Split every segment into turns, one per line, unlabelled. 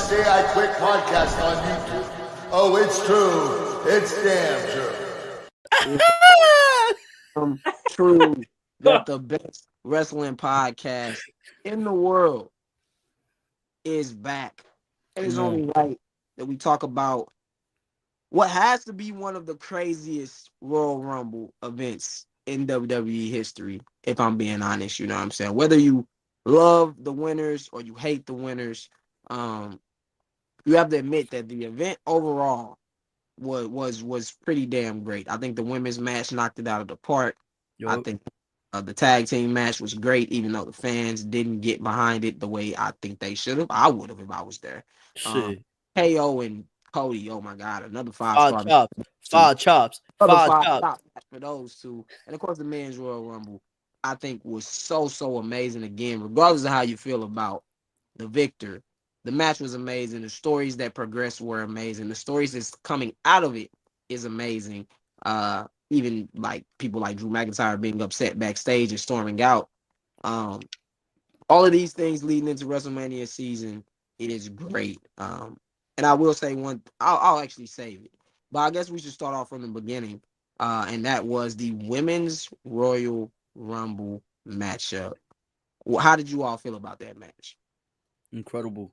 say I quit podcast on YouTube. Oh, it's true. It's damn true.
True that the best wrestling podcast in the world is back. It is only right that we talk about what has to be one of the craziest Royal Rumble events in WWE history, if I'm being honest. You know what I'm saying? Whether you love the winners or you hate the winners, you have to admit that the event overall was pretty damn great. I think the women's match knocked it out of the park. I think the tag team match was great, even though the fans didn't get behind it the way I think they should have. I would have if I was there.
Shit.
KO and Cody, oh my God, another
Five
five-star.
chops. Five chops.
Another
Five
five-star
chops.
match for those two. And of course, the men's Royal Rumble, I think, was so amazing again, regardless of how you feel about the victor. The match was amazing. The stories that progressed were amazing. The stories that's coming out of it is amazing. Even like people like Drew McIntyre being upset backstage and storming out. All of these things leading into WrestleMania season, it is great. And I will say I'll actually save it. But I guess we should start off from the beginning. And that was the Women's Royal Rumble matchup. How did you all feel about that match?
Incredible.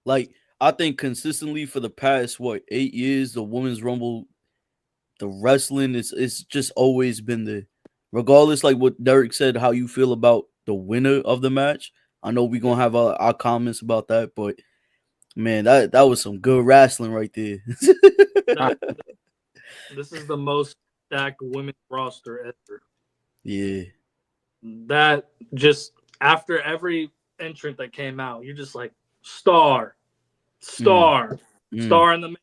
Like, I think consistently for the past 8 years, the women's rumble, the wrestling it's just always been the, regardless like what Derek said, how you feel about the winner of the match. I know we're gonna have our comments about that, but man, that was some good wrestling right there.
This is the most stacked women's roster ever.
Yeah.
That just after every entrant that came out, you're just like star in the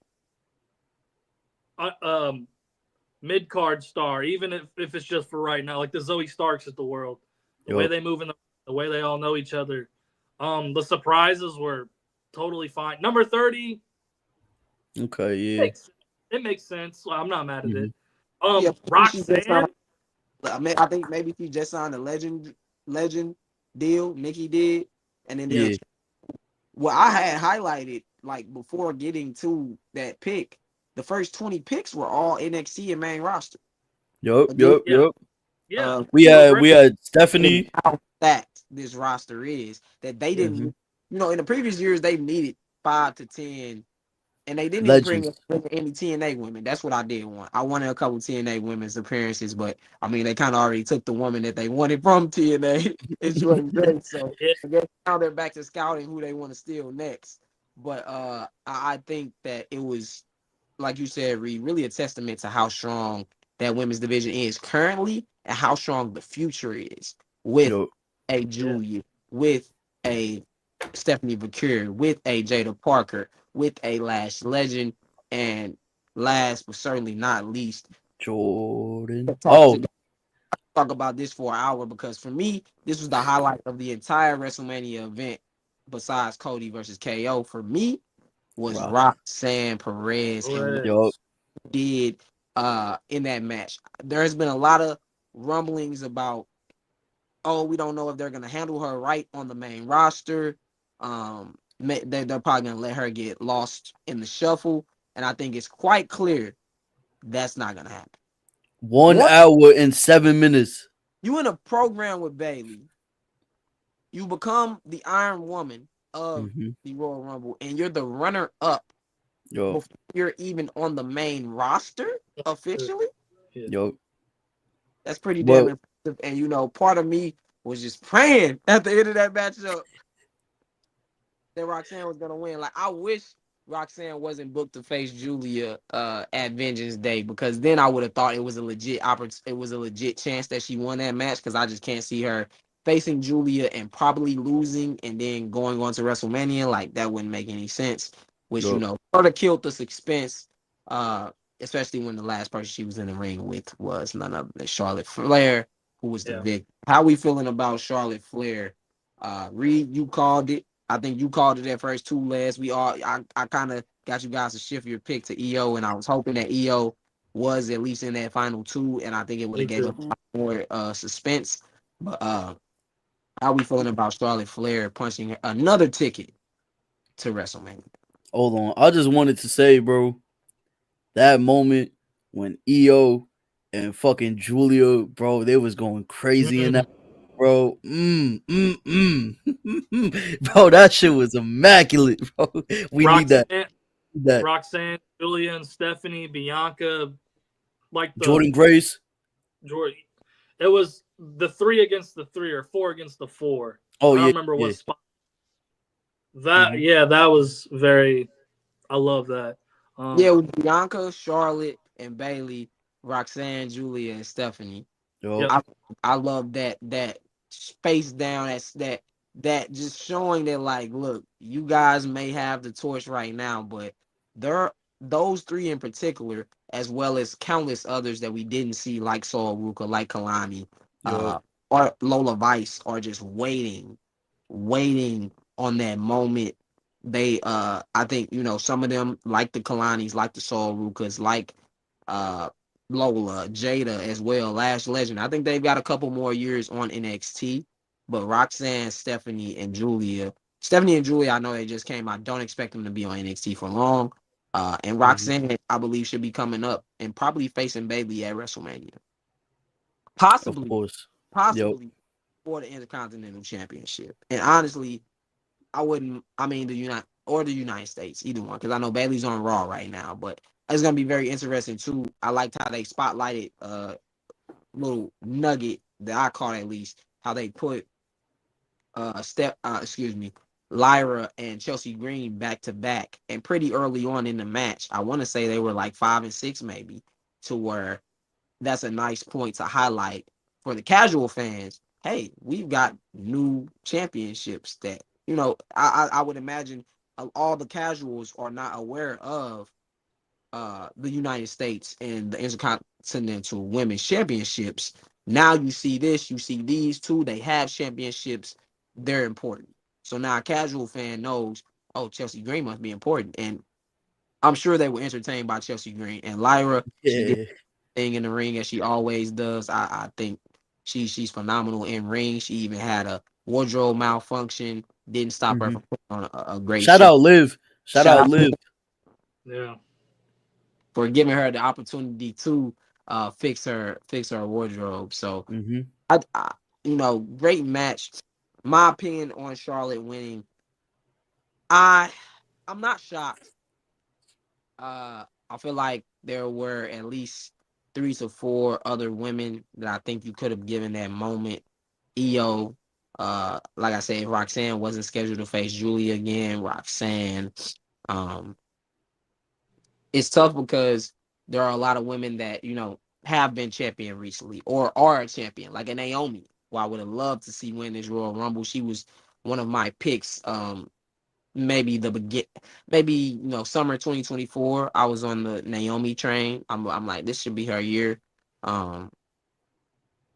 mid card star, even if it's just for right now, like the Zoe Starks of the world, the way they move in the way they all know each other. The surprises were totally fine. Number 30.
Okay, yeah.
It makes sense. I'm not mad at it.
Yeah,
Roxanne.
I think maybe she just signed a legend deal. Nikki did, and then what I had highlighted, like before getting to that pick, the first 20 picks were all NXT and main roster.
Yup.
Yeah.
We had Stephanie.
How stacked this roster is that they didn't, in the previous years they've needed 5 to 10. And they didn't even bring any TNA women. That's what I did want. I wanted a couple TNA women's appearances, but I mean, they kind of already took the woman that they wanted from TNA. It's wasn't great. So I guess now they're back to scouting who they want to steal next. But I think that it was, like you said, Reed, really a testament to how strong that women's division is currently and how strong the future is with a Julia, with a Stephanie Vaquer, with a Jada Parker, with a Lash Legend, and last but certainly not least,
Jordan.
Talk about this for an hour because for me, this was the highlight of the entire WrestleMania event. Besides Cody versus KO, for me, was Roxanne Perez and what she did in that match. There has been a lot of rumblings about, we don't know if they're gonna handle her right on the main roster. They're probably gonna let her get lost in the shuffle, and I think it's quite clear that's not gonna happen.
1 hour and 7 minutes.
You in a program with Bayley, you become the Iron Woman of the Royal Rumble, and you're the runner-up before you're even on the main roster officially. That's pretty damn impressive. And part of me was just praying at the end of that matchup that Roxanne was gonna win. Like, I wish Roxanne wasn't booked to face Julia at Vengeance Day, because then I would have thought it was a legit chance that she won that match, because I just can't see her facing Julia and probably losing and then going on to WrestleMania. Like, that wouldn't make any sense. Which sort of killed the suspense, especially when the last person she was in the ring with was none other than Charlotte Flair, who was the victor. How we feeling about Charlotte Flair? Reed, you called it. I think you called it at first too, Les. I kind of got you guys to shift your pick to EO, and I was hoping that EO was at least in that final 2, and I think it would have gave us more suspense. But how we feeling about Charlotte Flair punching another ticket to WrestleMania?
Hold on. I just wanted to say, bro, that moment when EO and fucking Julia, bro, they was going crazy in that, bro. Bro, that shit was immaculate, bro. We need that.
Roxanne,
That
Roxanne, Julia, and Stephanie, Bianca, like the
Jordan Grace.
George. It was the 3 against the 3 or 4 against the 4.
Oh
I don't
yeah,
remember
yeah.
what spot. That was very. I love that.
Yeah, with Bianca, Charlotte, and Bailey, Roxanne, Julia, and Stephanie.
Yo,
Yep.
I love that space down. That just showing that, like, look, you guys may have the torch right now, but there those 3 in particular, as well as countless others that we didn't see, like Saul Ruka, like Kalani,
yo,
or Lola Vice, are just waiting on that moment. They I think, some of them, like the Kalanis, like the Saul Rukas, like Lola, Jada as well, Lash Legend. I think they've got a couple more years on NXT, but Roxanne, Stephanie and Julia, I know they just came. I don't expect them to be on NXT for long. And Roxanne, I believe, should be coming up and probably facing Bailey at WrestleMania.
of
Possibly,
course. Yo,
possibly for the Intercontinental Championship. And honestly, I wouldn't. I mean, the United States, either one, because I know Bailey's on Raw right now. But it's gonna be very interesting too. I liked how they spotlighted little nugget that I caught, at least, how they put Lyra and Chelsea Green back to back, and pretty early on in the match. I want to say they were like 5 and 6 maybe, to where that's a nice point to highlight for the casual fans. Hey, we've got new championships that, I would imagine all the casuals are not aware of the United States and the Intercontinental Women's Championships. Now you see this, you see these two, they have championships, they're important. So now a casual fan knows, oh, Chelsea Green must be important. And I'm sure they were entertained by Chelsea Green. And Lyra, she did
yeah,
thing in the ring as she always does. I think she's phenomenal in ring. She even had a wardrobe malfunction, didn't stop her from putting on a great
shout
show.
out Liv. Shout
Shout
out
out
Liv.
Yeah.
for giving her the opportunity to fix her wardrobe. So
Mm-hmm.
I great match. My opinion on Charlotte winning, I'm not shocked. I feel like there were at least 3 to 4 other women that I think you could have given that moment. EO, like I said, Roxanne wasn't scheduled to face Julia again. Roxanne, um, it's tough because there are a lot of women that have been champion recently or are a champion, like a Naomi, who I would have loved to see win this Royal Rumble. She was one of my picks. Maybe summer 2024. I was on the Naomi train. I'm like, this should be her year.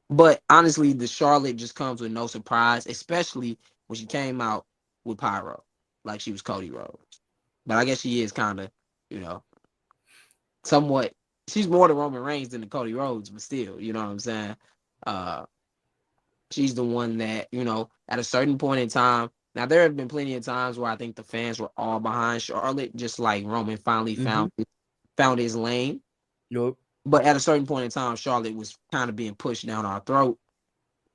But honestly, the Charlotte just comes with no surprise, especially when she came out with Pyro, like she was Cody Rhodes. But I guess she is kind of, you know, somewhat. She's more the Roman Reigns than the Cody Rhodes, but still, you know what I'm saying? Uh, she's the one that, at a certain point in time. Now there have been plenty of times where I think the fans were all behind Charlotte, just like Roman finally
Mm-hmm.
found his lane.
Yup.
But at a certain point in time, Charlotte was kind of being pushed down our throat,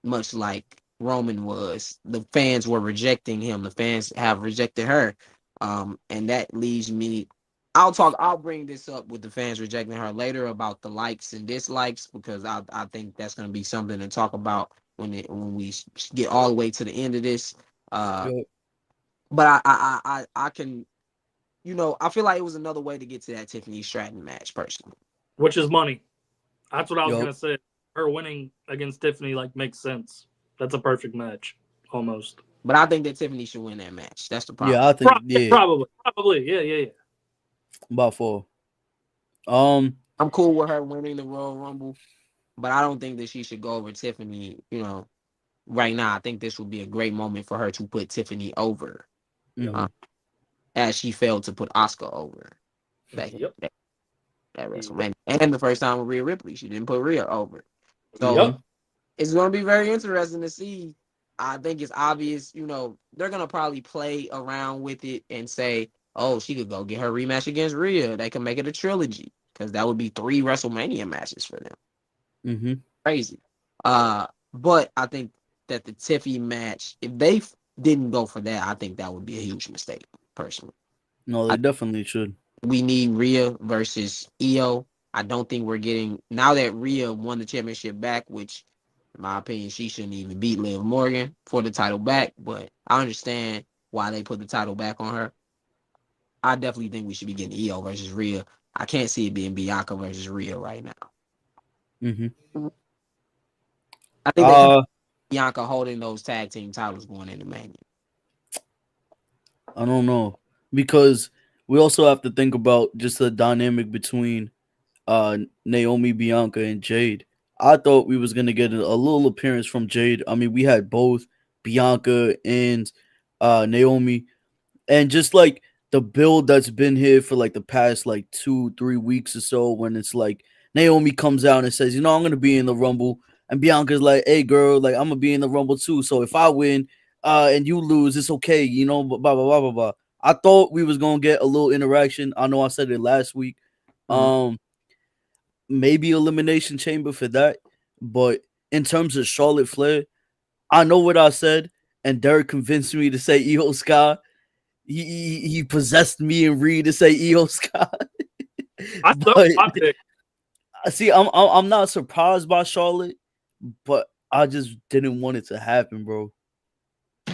much like Roman was. The fans were rejecting him. The fans have rejected her. And that leaves me. I'll bring this up with the fans rejecting her later about the likes and dislikes, because I think that's going to be something to talk about when we get all the way to the end of this.
Yup.
But I can, I feel like it was another way to get to that Tiffany Stratton match personally.
Which is money. That's what I was
Yup.
gonna say. Her winning against Tiffany makes sense. That's a perfect match, almost.
But I think that Tiffany should win that match. That's the problem.
Yeah, I think
Probably. Yeah.
about 4.
I'm cool with her winning the Royal Rumble, but I don't think that she should go over Tiffany, right now. I think this would be a great moment for her to put Tiffany over,
Mhm.
as she failed to put Asuka over back
Yep.
at WrestleMania. And the first time with Rhea Ripley, she didn't put Rhea over. So
Yep.
it's going to be very interesting to see. I think it's obvious, they're going to probably play around with it and say, oh, she could go get her rematch against Rhea. They can make it a trilogy because that would be 3 WrestleMania matches for them.
Mm-hmm.
Crazy. But I think that the Tiffy match, if they didn't go for that, I think that would be a huge mistake, personally.
No, they definitely should.
We need Rhea versus Io. I don't think we're getting, now that Rhea won the championship back, which in my opinion she shouldn't even beat Liv Morgan for the title back, but I understand why they put the title back on her. I definitely think we should be getting Io versus Rhea. I can't see it being Bianca versus Rhea right now.
Mm-hmm.
I think they have Bianca holding those tag team titles going into Mania.
I don't know, because we also have to think about just the dynamic between Naomi, Bianca, and Jade. I thought we was gonna get a little appearance from Jade. I mean, we had both Bianca and Naomi, and just like the build that's been here for like the past like 2-3 weeks or so, when it's like Naomi comes out and says, I'm gonna be in the Rumble, and Bianca's like, hey girl, like I'm gonna be in the Rumble too. So if I win, and you lose, it's okay, blah blah blah blah blah. I thought we was gonna get a little interaction. I know I said it last week. Maybe Elimination Chamber for that, but in terms of Charlotte Flair, I know what I said, and Derek convinced me to say Io Sky. He possessed me and Reed to say Io Sky.
I thought my pick.
See, I'm not surprised by Charlotte, but I just didn't want it to happen, bro.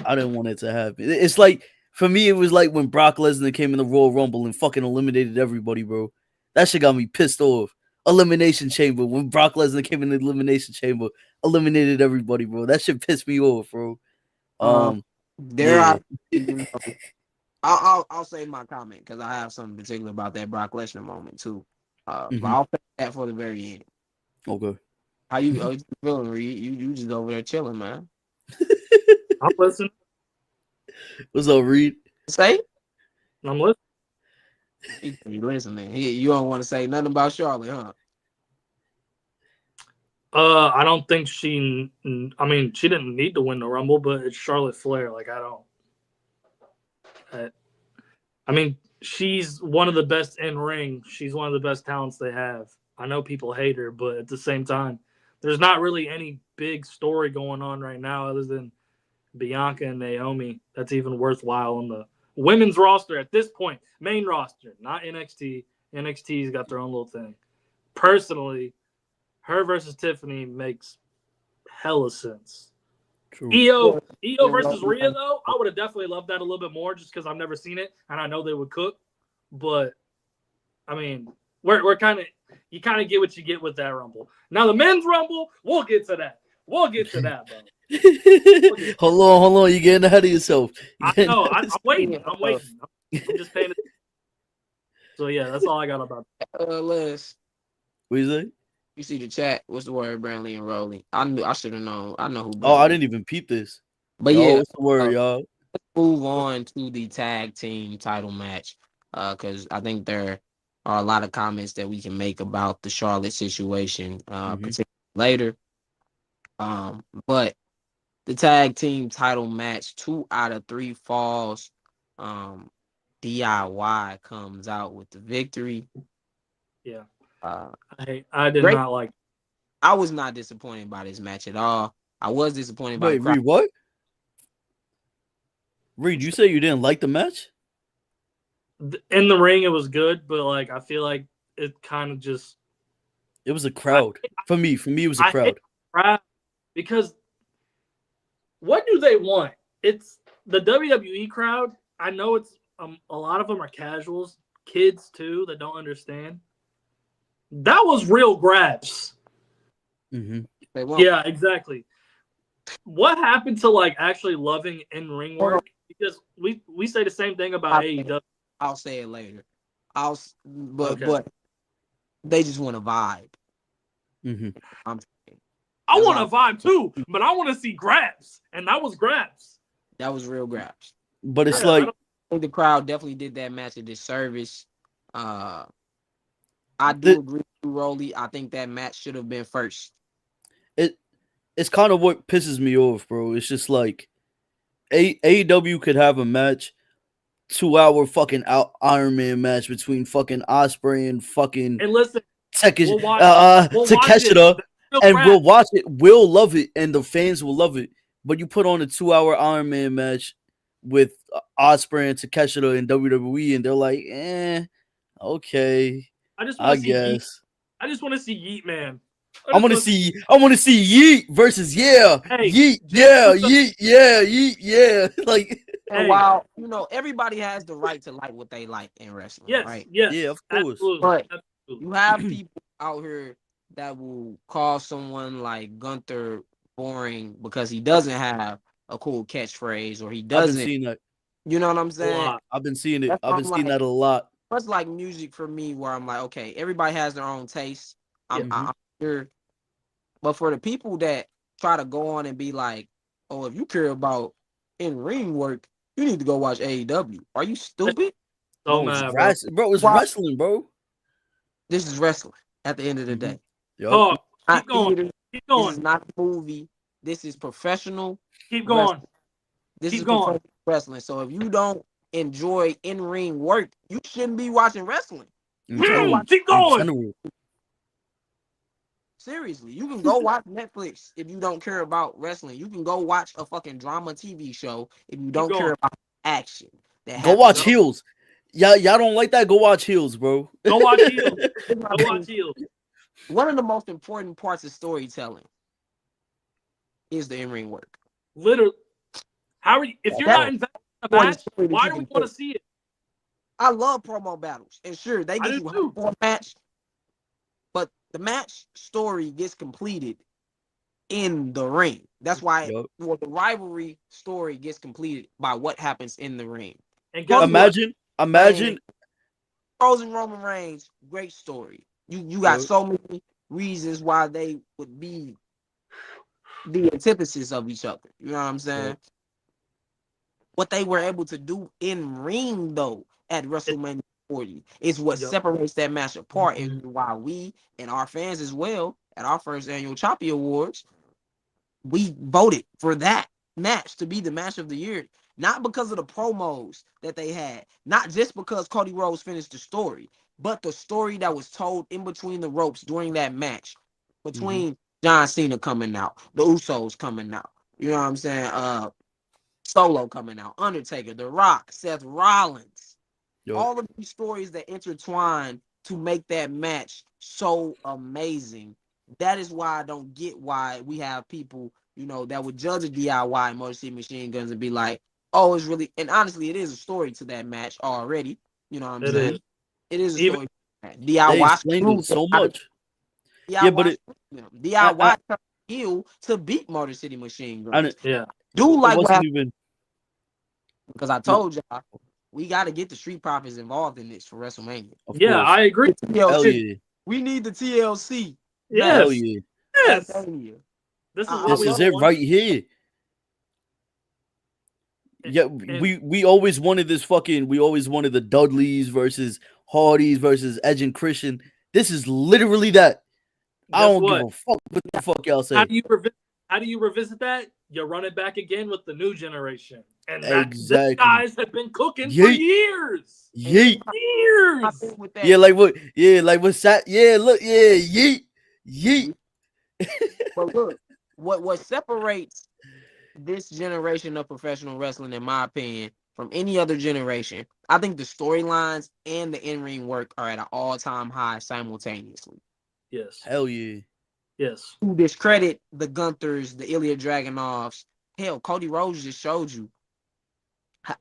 I didn't want it to happen. It's like, for me, it was like when Brock Lesnar came in the Royal Rumble and fucking eliminated everybody, bro. That shit got me pissed off. Elimination Chamber, when Brock Lesnar came in the Elimination Chamber, eliminated everybody, bro. That shit pissed me off, bro.
There I'll say my comment because I have something particular about that Brock Lesnar moment too. But I'll say that for the very end.
Okay.
How you feeling, Reed? You just over there chilling, man.
I'm listening.
What's up, Reed?
Say?
I'm listening.
You listening? You don't want to say nothing about Charlotte, huh?
I don't think she. I mean, she didn't need to win the Rumble, but it's Charlotte Flair. Like I don't. I mean, she's one of the best in ring. She's one of the best talents they have. I know people hate her, but at the same time, there's not really any big story going on right now other than Bianca and Naomi that's even worthwhile on the women's roster at this point. Main roster, not NXT. NXT's got their own little thing. Personally, her versus Tiffany makes hella sense.
True.
Io versus Rhea, though, I would have definitely loved that a little bit more just because I've never seen it and I know they would cook. But, I mean, we're kind of – you kind of get what you get with that Rumble. Now, the men's Rumble, we'll get to that. We'll get to that, bro.
Hold on. You're getting ahead of yourself.
I know. I'm waiting. I'm just paying attention. So, yeah, that's all I got about that.
Les.
What you say?
You see the chat. What's the word, Brantley and Rowley? I should have known. I know who.
Oh, I didn't even peep this.
But
yo,
yeah,
what's the word, y'all?
Let's move on to the tag team title match. Because I think there are a lot of comments that we can make about the Charlotte situation, particularly later. But the tag team title match, 2 out of 3 falls. DIY comes out with the victory.
Yeah. I did not like.
I was not disappointed by this match at all. I was disappointed by.
Wait, Reed, what? Reed, you say you didn't like the match?
In the ring, it was good, but like I feel like it kind of just.
It was a crowd. For me, it was a crowd.
Because what do they want? It's the WWE crowd. I know it's a lot of them are casuals, kids too that don't understand. That was real grabs. Yeah, exactly. What happened to like actually loving in-ring work? Because we say the same thing about AEW.
I'll say it later. But they just want to vibe.
I want to vibe too, but I want to see grabs, and that was grabs.
That was real grabs.
But it's like
I think the crowd definitely did that match a disservice. I do agree with you, Rolly. I think that match should have been first.
It's kind of what pisses me off, bro. It's just like AEW could have a match 2-hour fucking Iron Man match between fucking Osprey and fucking
And listen, we'll watch
Takeshita,
it.
and we'll watch it. We'll love it, and the fans will love it. But you put on a 2-hour Iron Man match with Osprey and Takeshita in WWE, and they're like, okay, I guess.
I just want to see Yeet Man.
I want to see Yeet versus Yeet, yeah. Like,
and while everybody has the right to like what they like in wrestling, right?
Yeah,
of course.
Absolutely.
But you have people out here that will call someone like Gunther boring because he doesn't have a cool catchphrase or he doesn't.
I've been seeing that.
You know what I'm saying?
I've been seeing it. I've been seeing that a lot.
That's like music for me, where I'm like, okay, everybody has their own taste. I'm sure, but for the people that try to go on and be like, oh, if you care about in-ring work, you need to go watch AEW. Are you stupid?
Bro, it's wrestling, bro.
This is wrestling at the end of the day.
Oh, keep going. Keep going.
This is not a movie. This is professional.
Keep going.
This is professional wrestling. So if you don't enjoy in-ring work, you shouldn't be watching wrestling.
Keep going.
Seriously, you can go watch Netflix if you don't care about wrestling. You can go watch a fucking drama TV show if you don't care about action.
Go watch Heels. Y'all don't like that? Go watch Heels, bro.
Go watch Heels. Go watch Heels.
One of the most important parts of storytelling is the in-ring work.
Literally. How are you? If you're not invested in a match, why do we want to see it?
I love promo battles, and sure, they get you for a match, but the match story gets completed in the ring. That's why the rivalry story gets completed by what happens in the ring.
And
imagine
Rose and Roman Reigns, great story. You got so many reasons why they would be the antithesis of each other. You know what I'm saying?
Yep.
What they were able to do in ring, though, at WrestleMania 40 is what separates that match apart, and why we and our fans as well at our first annual Choppy Awards, we voted for that match to be the match of the year. Not because of the promos that they had, not just because Cody Rhodes finished the story, but the story that was told in between the ropes during that match, between John Cena coming out, the Usos coming out, you know what I'm saying? Solo coming out, Undertaker, The Rock, Seth Rollins. All of these stories that intertwine to make that match so amazing. That is why I don't get why we have people, that would judge a DIY Motor City Machine Guns and be like, oh, it's really, and honestly, it is a story to that match already. You know what I'm saying? It is a story. DIY
explained it so much.
DIY heel to beat Motor City Machine Guns. Do like what happened. Because I told y'all, we got to get the Street Profits involved in this for WrestleMania.
I agree.
Hell yeah.
We need the TLC.
Hell yeah.
Yes.
This is it right here. Yeah, we always wanted this we always wanted the Dudleys versus Hardys versus Edge and Christian. This is literally that. I don't give a fuck what the fuck y'all say.
How do you revisit that? You run it back again with the new generation. And these guys have been cooking for years.
Yeet.
Years.
Yeah, like what? Yeah, like what's that? Yeah, look, yeah, yeet.
But look, what separates this generation of professional wrestling, in my opinion, from any other generation, I think the storylines and the in-ring work are at an all-time high simultaneously.
Yes.
Hell yeah.
Yes.
To discredit the Gunthers, the Ilya Dragunovs, hell, Cody Rhodes just showed you,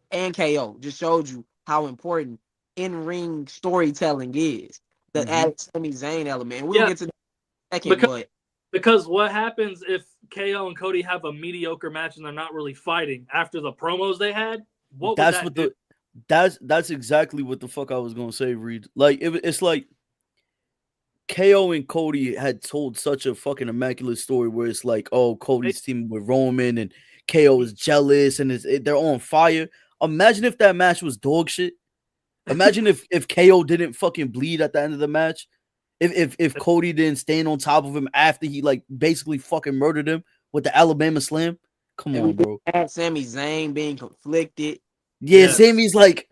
and KO just showed you how important in-ring storytelling is. The added Sami Zayn element. And we'll get to that in a second,
because what happens if KO and Cody have a mediocre match and they're not really fighting after the promos they had?
That's exactly what the fuck I was gonna say, Reed. Like it's like KO and Cody had told such a fucking immaculate story where it's like, oh, Cody's teaming with Roman and KO is jealous and they're on fire. Imagine if that match was dog shit. Imagine if KO didn't fucking bleed at the end of the match. If Cody didn't stand on top of him after he like basically fucking murdered him with the Alabama Slam. Come on, bro.
Had Sami Zayn being conflicted.
Yeah, Sami's like,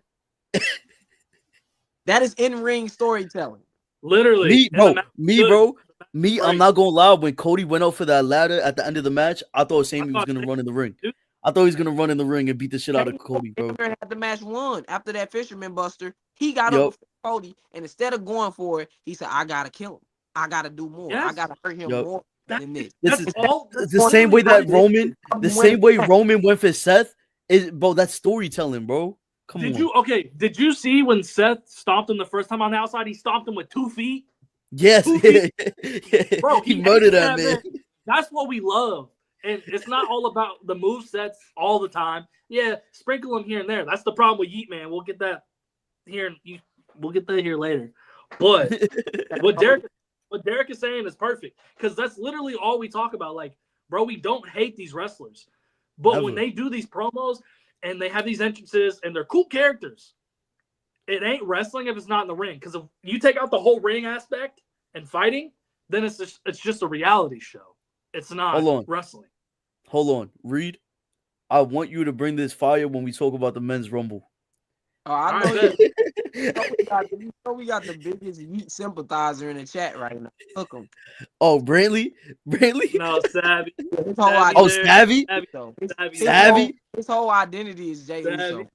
That is in-ring storytelling.
Literally.
Me,
And the
bro,
match
me,
was
bro,
good.
me. I'm
Right.
not gonna lie. When Cody went out for that ladder at the end of the match, I thought Sammy was
thought
gonna run in the ring.
Dude.
I thought he was gonna run in the ring and beat the shit out of Cody, bro.
Had the match won after that Fisherman Buster. He got
Yup.
up before Cody, and instead of going for it, he said, "I gotta kill him. I gotta do more. I
Yes.
gotta hurt him
Yup.
more than this."
This
That's
is
all.
the same way that Roman, the same way
Roman.
Roman went for Seth is, bro. That's storytelling, bro. Come
Did
on.
Did you see when Seth stomped him the first time on the outside? He stomped him with 2 feet.
Yes,
2 feet.
yeah.
Bro,
he
ate
murdered that man.
That's what we love. And it's not all about the move sets all the time. Yeah, sprinkle them here and there. That's the problem with Yeet Man. We'll get that here. We'll get that here later. But what Derek is saying is perfect, because that's literally all we talk about. Like, bro, we don't hate these wrestlers, but when
Never.
they do these promos and they have these entrances and they're cool characters, it ain't wrestling if it's not in the ring. Because if you take out the whole ring aspect and fighting, then it's just a reality show. It's not
Hold on.
wrestling.
Hold on, Reed. I want you to bring this fire when we talk about the men's rumble.
Oh, I
All
know,
right,
you know we got the biggest Yeet sympathizer in the chat right now. Hook him.
Oh, Brantley?
No, Savvy.
His whole
Savvy
identity,
Oh,
there.
Savvy?
Savvy.
so,
Savvy.
Savvy?
his whole identity is Jay
Savvy.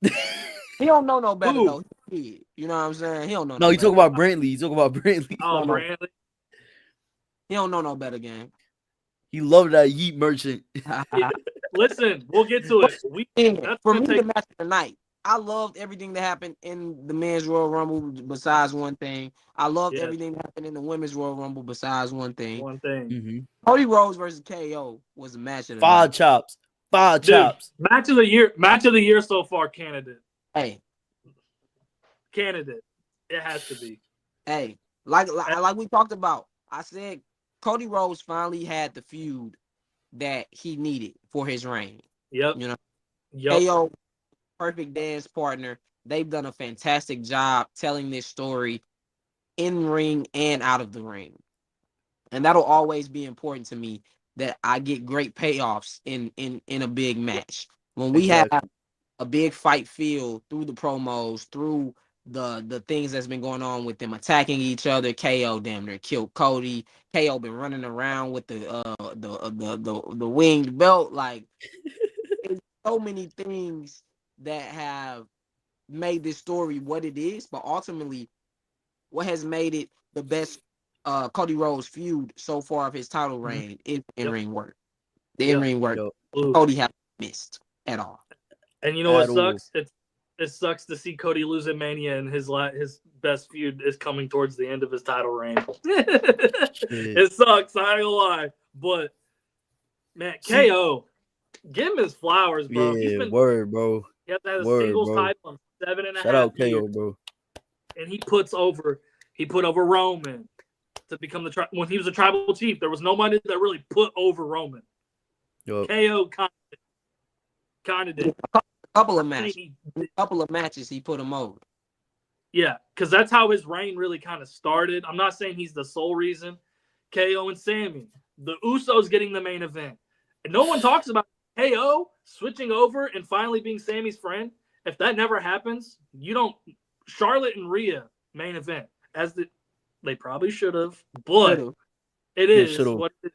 Uso. He don't know no better
Who?
though. He, you know what I'm saying? He don't know.
No,
no
you talk
better.
about Brantley. You talk about Brantley.
Oh,
No, no.
Brantley.
He don't know no better game.
He loved that Yeet merchant.
Listen, we'll get to it. That's
For
gonna
me,
take
the match of the night, I loved everything that happened in the men's Royal Rumble besides one thing. I loved
Yes.
everything that happened in the women's Royal Rumble besides one thing.
one thing.
Mm-hmm.
Cody Rhodes versus KO was a match of the
Five
night.
chops. Five
Dude,
chops.
Match of the year so far, candidate.
Hey,
Candidate. It has to be.
hey, like we talked about, I said Cody Rhodes finally had the feud that he needed for his reign.
Yep.
You know,
Yep.
KO, perfect dance partner. They've done a fantastic job telling this story in ring and out of the ring. And that'll always be important to me, that I get great payoffs in a big match. When we
Exactly.
have a big fight feel through the promos, through the things that's been going on with them attacking each other. KO damn near killed Cody. KO been running around with the winged belt. Like, there's so many things that have made this story what it is, but ultimately, what has made it the best Cody Rhodes feud so far of his title reign is in-ring work. The in-ring work
Yo,
Cody hasn't missed at all.
And you know what
At all.
sucks? It sucks to see Cody lose at Mania, and his best feud is coming towards the end of his title reign. It sucks. I ain't gonna lie, but man, KO, give him his flowers, bro.
yeah, word, bro.
He has had a
Word,
singles
bro.
title in 7.5
Shout out
years,
KO, bro.
and he put over Roman to become when he was a tribal chief. There was nobody that really put over Roman.
Yo,
KO kind of did.
Couple of matches he put him over.
Yeah, because that's how his reign really kind of started. I'm not saying he's the sole reason. KO and Sammy, the Usos getting the main event. And no one talks about KO switching over and finally being Sammy's friend. If that never happens, you don't. Charlotte and Rhea main event, they probably should have, but it is what it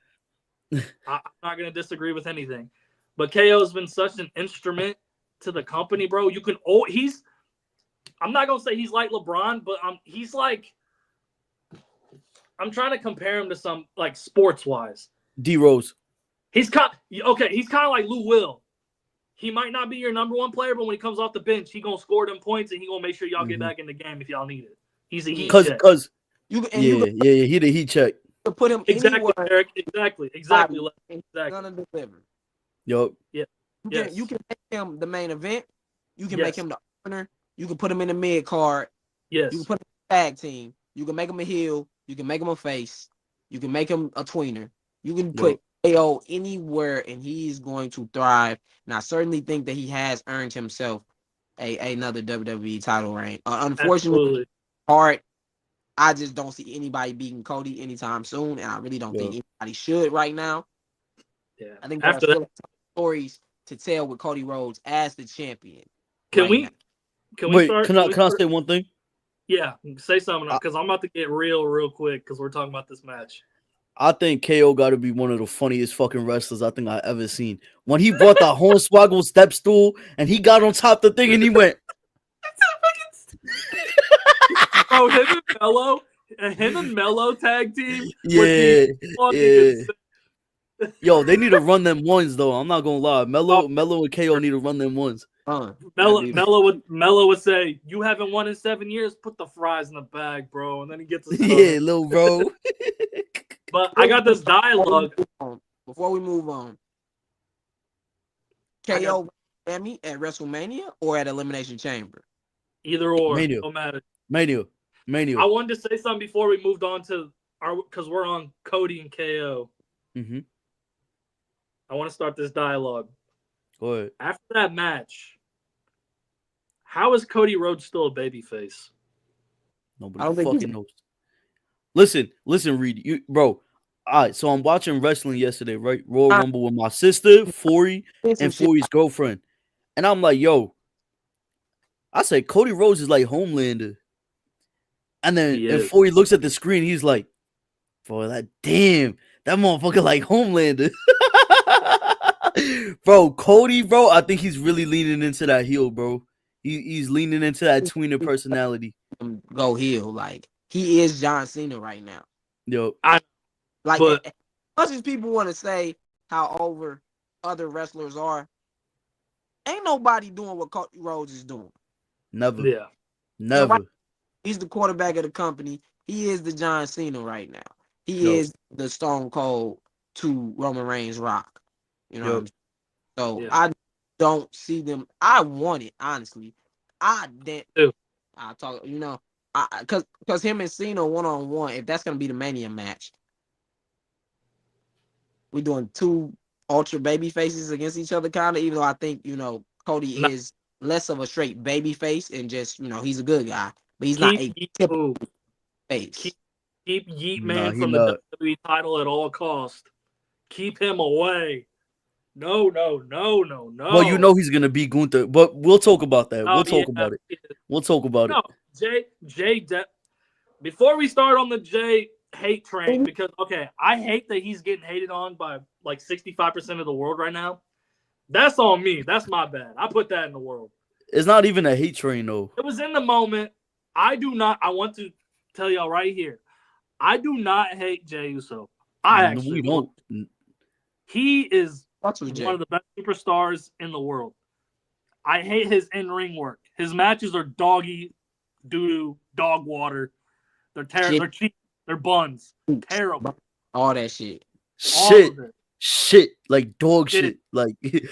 is. I'm not going to disagree with anything. But KO has been such an instrument to the company, bro. I'm not going to say he's like LeBron, but he's like, I'm trying to compare him to some, like, sports-wise.
D-Rose.
He's kind of like Lou Will. He might not be your number one player, but when he comes off the bench, he going to score them points, and he going to make sure y'all get back in the game if y'all need it. He's a heat check.
He the heat check.
To put him
Exactly,
anywhere,
Eric. Exactly.
he's gonna deliver.
Yup.
Yeah.
You can make him the main event. You can
Yes.
make him the opener. You can put him in the mid card.
Yes.
You can put him in the tag team. You can make him a heel. You can make him a face. You can make him a tweener. You can put KO anywhere, and he's going to thrive. And I certainly think that he has earned himself another WWE title reign. Unfortunately, hard. I just don't see anybody beating Cody anytime soon, and I really don't think anybody should right now.
Yeah.
I think there are still stories to tell with Cody Rhodes as the champion.
Can we Can we
Wait,
start?
can I say one thing?
Yeah, say something
I,
because I'm about to get real quick because we're talking about this match.
I think KO got to be one of the funniest fucking wrestlers I think I ever seen. When he brought the Hornswoggle step stool and he got on top of the thing and he went,
Bro, him and Mello tag team would
yeah,
be fucking
yeah.
insane.
Yo, they need to run them ones though. I'm not gonna lie.
Oh,
Mello and KO need to run them ones.
Mello would say, "You haven't won in 7 years. Put the fries in the bag, bro." And then he gets a
Yeah, little bro.
But I got this dialogue.
Before we move on, KO Miami at WrestleMania or at Elimination Chamber?
Either or,
Mania.
no matter.
Mania.
I wanted to say something before we moved on to because we're on Cody and KO.
Mm-hmm.
I want to start this dialogue.
Go ahead.
After that match, how is Cody Rhodes still a babyface?
Nobody fucking knows. Listen, Reed, bro. All right, so I'm watching wrestling yesterday, right? Royal Rumble with my sister, Fori, and Fori's girlfriend. And I'm like, yo, I said Cody Rhodes is like Homelander. And then if Fori looks at the screen, he's like, bro, that motherfucker like Homelander. Bro, Cody, bro, I think he's really leaning into that heel, bro. He's leaning into that tweener personality.
Go heel, like he is John Cena right now.
Yo,
as much as people want to say how over other wrestlers are, ain't nobody doing what Cody Rhodes is doing.
Never.
Yeah.
Never.
Right, he's the quarterback of the company. He is the John Cena right now. He is the Stone Cold to Roman Reigns Rock. You know what I'm saying? So I don't see them. I want it, honestly. I talk, because him and Cena one-on-one, if that's going to be the Mania match, we're doing two ultra baby faces against each other, kind of, even though I think, Cody is less of a straight baby face and just, he's a good guy, but he's not a typical face.
Keep Yeet Man from the WWE title at all costs. Keep him away. No.
Well, he's gonna be Gunther, but we'll talk about that. We'll talk about it.
Jay. Before we start on the Jay hate train, because I hate that he's getting hated on by like 65% of the world right now. That's on me. That's my bad. I put that in the world.
It's not even a hate train though.
It was in the moment. I want to tell y'all right here. I do not hate Jey Uso. We don't. He is one of the best superstars in the world. I hate his in-ring work. His matches are doggy doo-doo, dog water. They're terrible. They're cheap. They're buns. Terrible.
All that shit.
Shit. Like dog shit. Like
when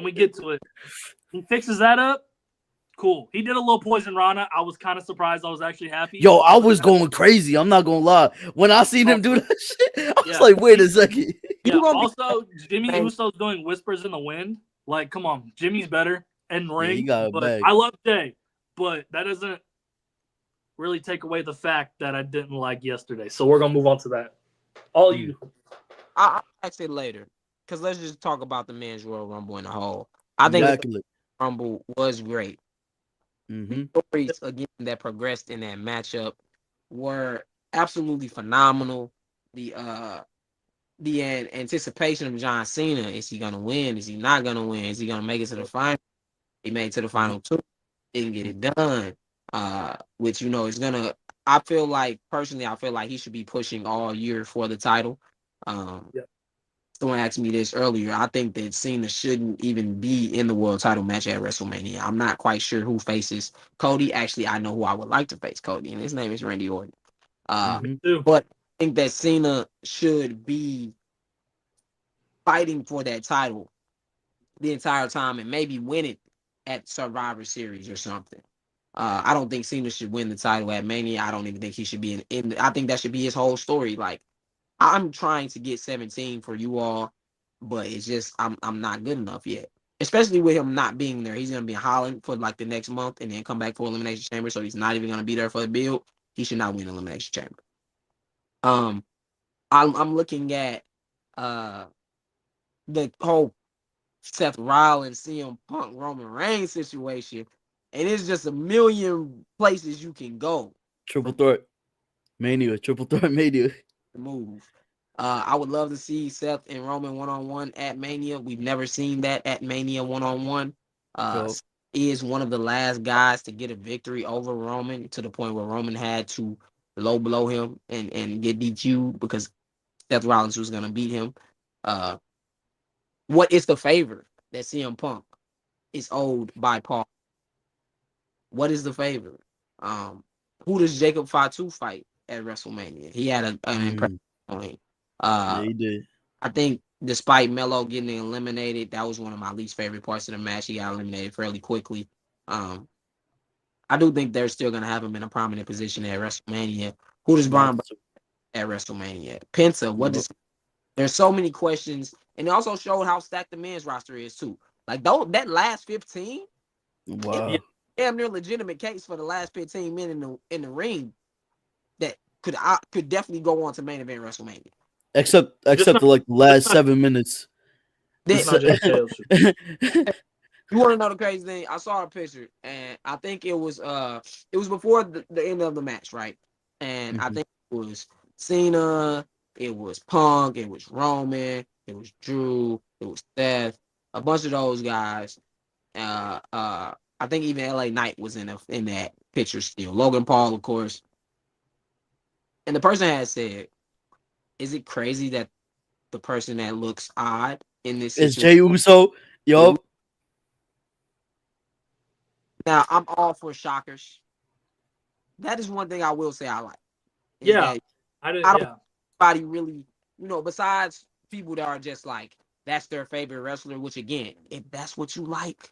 we get to it, he fixes that up. Cool. He did a little Poison Rana. I was kind of surprised. I was actually happy.
Yo, I was going crazy. I'm not gonna lie. When I seen him do that shit, I was like, wait a second.
Yeah. Also, Jimmy Uso's doing Whispers in the Wind. Like, come on, Jimmy's better in ring.
Yeah, he got a bag.
I love Jay, but that doesn't really take away the fact that I didn't like yesterday. So we're gonna move on to that. All you.
I'll say later, because let's just talk about the men's Royal Rumble in a whole. I think the Rumble was great. The stories again that progressed in that matchup were absolutely phenomenal. The anticipation of John Cena, is he gonna win? Is he not gonna win? Is he gonna make it to the final? He made it to the final two, didn't get it done. Which is gonna. I feel like he should be pushing all year for the title. Someone asked me this earlier. I think that Cena shouldn't even be in the world title match at WrestleMania. I'm not quite sure who faces Cody. Actually, I know who I would like to face Cody, and his name is Randy Orton. But I think that Cena should be fighting for that title the entire time and maybe win it at Survivor Series or something. I don't think Cena should win the title at Mania. I don't even think he should be in. I think that should be his whole story. Like, I'm trying to get 17 for you all, but it's just I'm not good enough yet. Especially with him not being there. He's gonna be in Holland for like the next month and then come back for Elimination Chamber. So he's not even gonna be there for the build. He should not win Elimination Chamber. I'm looking at the whole Seth Rollins, CM Punk, Roman Reigns situation, and it's just a million places you can go.
Triple threat mania. Triple threat mania.
To move. I would love to see Seth and Roman one-on-one at Mania. We've never seen that at Mania one-on-one. Is one of the last guys to get a victory over Roman to the point where Roman had to low blow him and get DQ'd because Seth Rollins was going to beat him. What is the favor that CM Punk is owed by Paul? What is the favor? Who does Jacob Fatu fight at WrestleMania? He had an impressive point.
Yeah, he did.
I think despite Melo getting eliminated, that was one of my least favorite parts of the match. He got eliminated fairly quickly. I do think they're still going to have him in a prominent position at WrestleMania. Who does Braun at WrestleMania? Penta, what does... There's so many questions, and it also showed how stacked the men's roster is too. Like that last 15,
wow,
damn near legitimate case for the last 15 men in the ring that could definitely go on to main event WrestleMania.
Except the like last 7 minutes.
You want to know the crazy thing? I saw a picture, and I think it was before the end of the match, right? And I think it was Cena, it was Punk, it was Roman, it was Drew, it was Seth, a bunch of those guys. I think even LA Knight was in that picture still. Logan Paul, of course. And the person had said, "Is it crazy that the person that looks odd in this
is Jey Uso?" Yo.
Now I'm all for shockers. That is one thing I will say I like.
Yeah, I don't.
Anybody really, besides people that are just like that's their favorite wrestler. Which again, if that's what you like,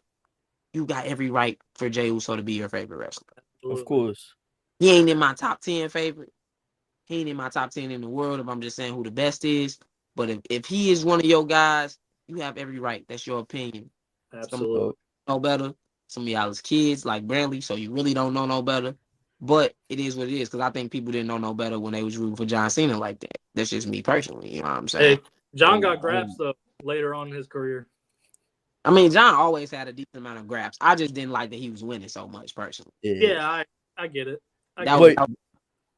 you got every right for Jey Uso to be your favorite wrestler.
Of course,
he ain't in my top 10 favorite. He ain't in my top 10 in the world if I'm just saying who the best is. But if he is one of your guys, you have every right. That's your opinion.
Absolutely.
Know better. Some of y'all is kids like Brantley, so you really don't know no better. But it is what it is, because I think people didn't know no better when they was rooting for John Cena like that. That's just me personally. You know what I'm saying?
Hey, John got grabs though later on in his career.
I mean, John always had a decent amount of grabs. I just didn't like that he was winning so much personally.
Yeah, I get it.
Hold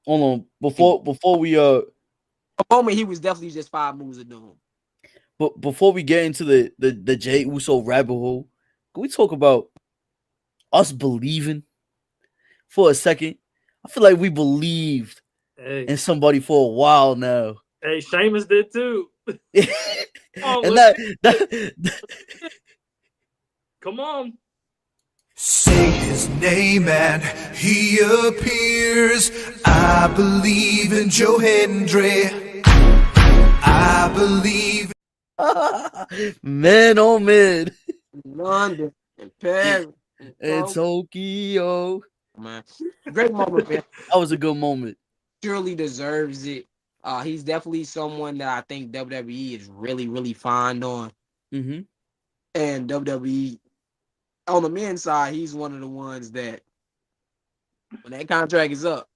on. Before we
a moment he was definitely just 5 moves of doom.
But before we get into the Jey Uso rabbit hole, can we talk about us believing for a second? I feel like we believed in somebody for a while now.
Hey, Sheamus did too.
And
come on.
Say his name and he appears. I believe in Joe Hendry. I believe.
Man, oh man.
London and Paris
and Tokyo.
Man, great moment, man.
That was a good moment.
Surely deserves it. He's definitely someone that I think WWE is really, really fond on.
Mm-hmm.
And WWE, on the men's side, he's one of the ones that when that contract is up,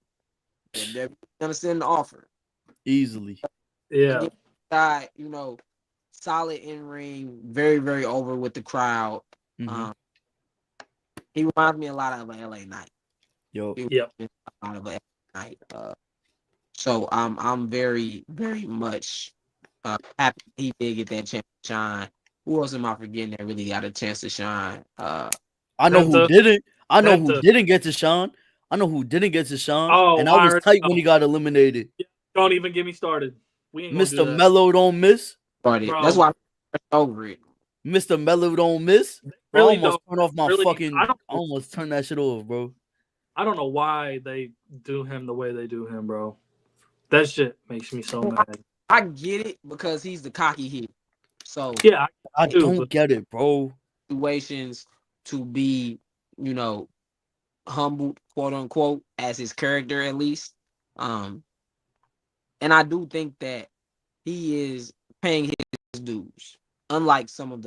they're gonna send an offer.
Easily.
Yeah.
Guy, solid in ring, very, very over with the crowd.
Mm-hmm.
He reminds me a lot of LA Knight.
Yep.
A lot of LA Knight. So I'm very, very much happy he did get that chance to shine. Who else am I forgetting that really got a chance to shine?
I know who didn't. I know who didn't get to shine.
Oh,
and I was tight when he got eliminated.
Don't even get me started. We ain't
Mr. Mello don't miss.
That's why I'm over it.
Mr. Mello don't miss.
Really
I almost turned off my fucking.
I
almost turned that shit off, bro.
I don't know why they do him the way they do him, bro. That shit makes me so mad.
I get it because he's the cocky hit. So
yeah,
I don't get it, bro.
Situations to be, humbled, quote unquote, as his character at least. And I do think that he is paying his dues, unlike some of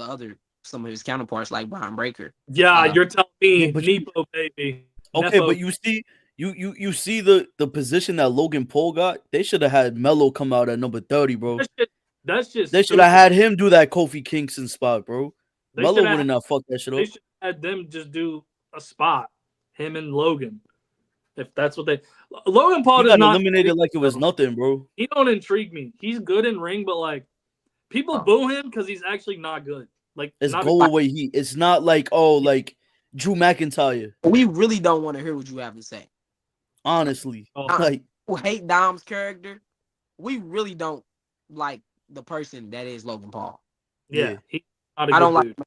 his counterparts like Brian Breaker.
Yeah, you're telling me, Nepo, baby.
Okay, Nepo. But you see the position that Logan Paul got. They should have had Melo come out at number 30, bro.
That's just
they should have had him do that Kofi Kingston spot, bro.
They
Melo
should
would
have
have not fucked that shit
they
up.
should have had them just do a spot, him and Logan. If that's what they Logan Paul
He
does
got
not
eliminated like it was nothing, bro.
he don't intrigue me. He's good in ring, but like people boo him because he's actually not good. Like
It's
not
go away heat. It's not like like Drew McIntyre.
We really don't want to hear what you have to say.
Honestly,
Oh.
like
Who hate Dom's character? We really don't like the person that is Logan Paul
yeah.
yeah.
He's not a good
I don't like
dude.
him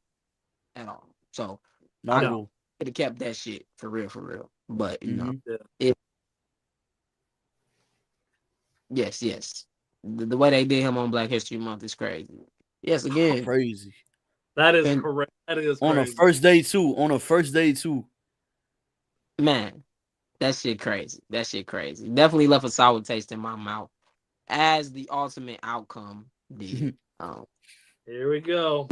at all. So
not
I
at all.
could have kept that shit for real. But you know,
Mhm.
yes. The way they did him on Black History Month is crazy. Yes, again.
Crazy.
That is
And-
correct. That is
On a
crazy.
first day too.
Man, that shit crazy. Definitely left a sour taste in my mouth, as the ultimate outcome did.
Here we go.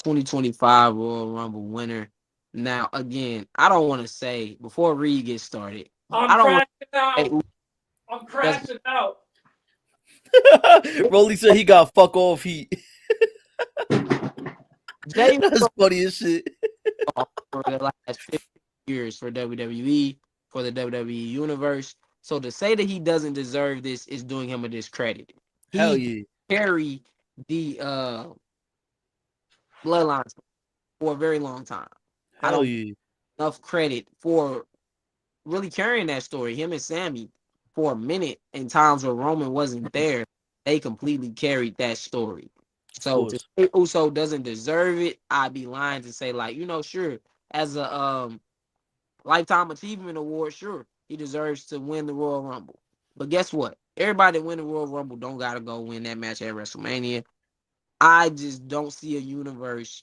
2025 Royal Rumble winner. Now, again, I don't want to say before Reed gets started. I don't want
crashing out. I'm crashing out.
Rolly said he got fuck off heat.
Jay
That's funny as shit.
for the last 50 years for WWE, for the WWE Universe. So to say that he doesn't deserve this is doing him a discredit.
Hell
He
yeah.
carried the bloodlines for a very long time. I
Hell
don't
yeah.
enough credit for really carrying that story. Him and Sammy, for a minute, in times where Roman wasn't there, they completely carried that story. So to say Uso doesn't deserve it, I'd be lying to say, like, sure, as a lifetime achievement award, sure, he deserves to win the Royal Rumble. But guess what? Everybody that win the Royal Rumble don't gotta go win that match at WrestleMania. I just don't see a universe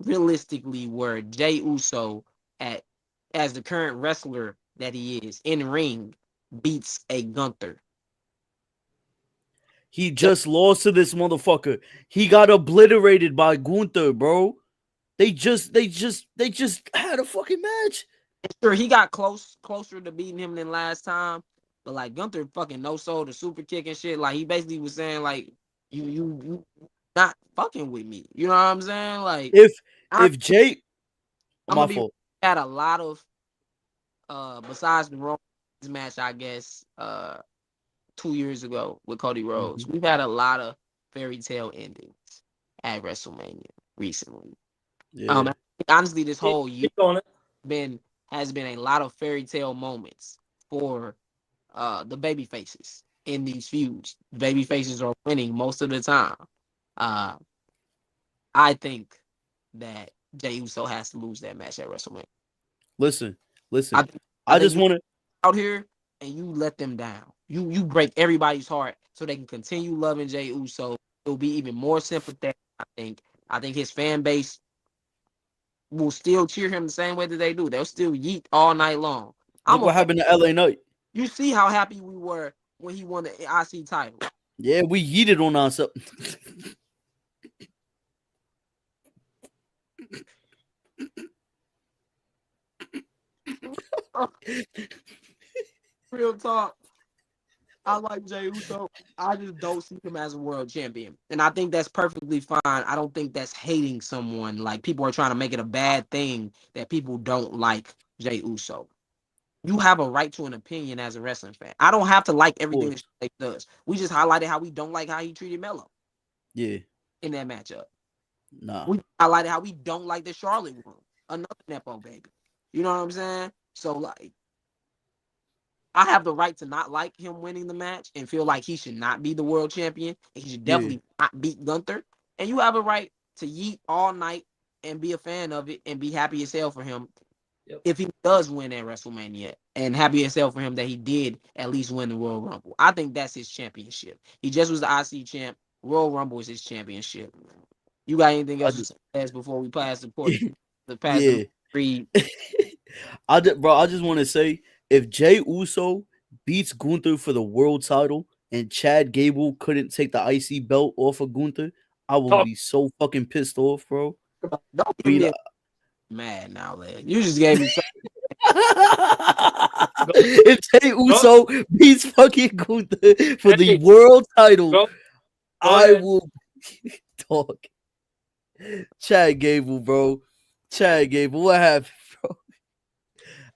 realistically where Jey Uso, as the current wrestler that he is in ring, beats a Gunther.
He just lost to this motherfucker. He got obliterated by Gunther, bro. They just had a fucking match.
Sure, he got closer to beating him than last time, but like Gunther fucking no sold the super kick and shit. Like he basically was saying like you not fucking with me. You know what I'm saying? Like
If Jay, my fault.
Had a lot of besides the Roman match, I guess 2 years ago with Cody Rhodes, we've had a lot of fairy tale endings at WrestleMania recently.
Yeah.
Honestly, this whole year
on it.
has been a lot of fairy tale moments for the baby faces in these feuds. Baby faces are winning most of the time. I think that Jey Uso has to lose that match at WrestleMania.
Listen.
I
just
think
want to
out here and you let them down. You break everybody's heart so they can continue loving Jey Uso. It'll be even more sympathetic. I think his fan base will still cheer him the same way that they do. They'll still yeet all night long.
look what happened to LA Knight.
You see how happy we were when he won the IC title.
Yeah, we yeeted on ourselves.
Real talk. I like Jey Uso. I just don't see him as a world champion. And I think that's perfectly fine. I don't think that's hating someone. Like, people are trying to make it a bad thing that people don't like Jey Uso. You have a right to an opinion as a wrestling fan. I don't have to like everything that he does. We just highlighted how we don't like how he treated Melo.
Yeah.
In that matchup.
Nah.
We highlighted how we don't like the Charlotte one. Another Nepo baby. You know what I'm saying? So, like, I have the right to not like him winning the match and feel like he should not be the world champion. And he should definitely not beat Gunther. And you have a right to yeet all night and be a fan of it and be happy as hell for him if he does win at WrestleMania. And happy as hell for him that he did at least win the Royal Rumble. I think that's his championship. He just was the IC champ. Royal Rumble is his championship. You got anything else to say before we pass the court? Reed.
I just want to say, if Jey Uso beats Gunther for the world title and Chad Gable couldn't take the IC belt off of Gunther, I will be so fucking pissed off, bro.
Don't get me mad now, lad. You just gave me
if Jey Uso beats fucking Gunther for the world title, I will talk. Chad Gable, bro. Chad Gable, what happened, bro?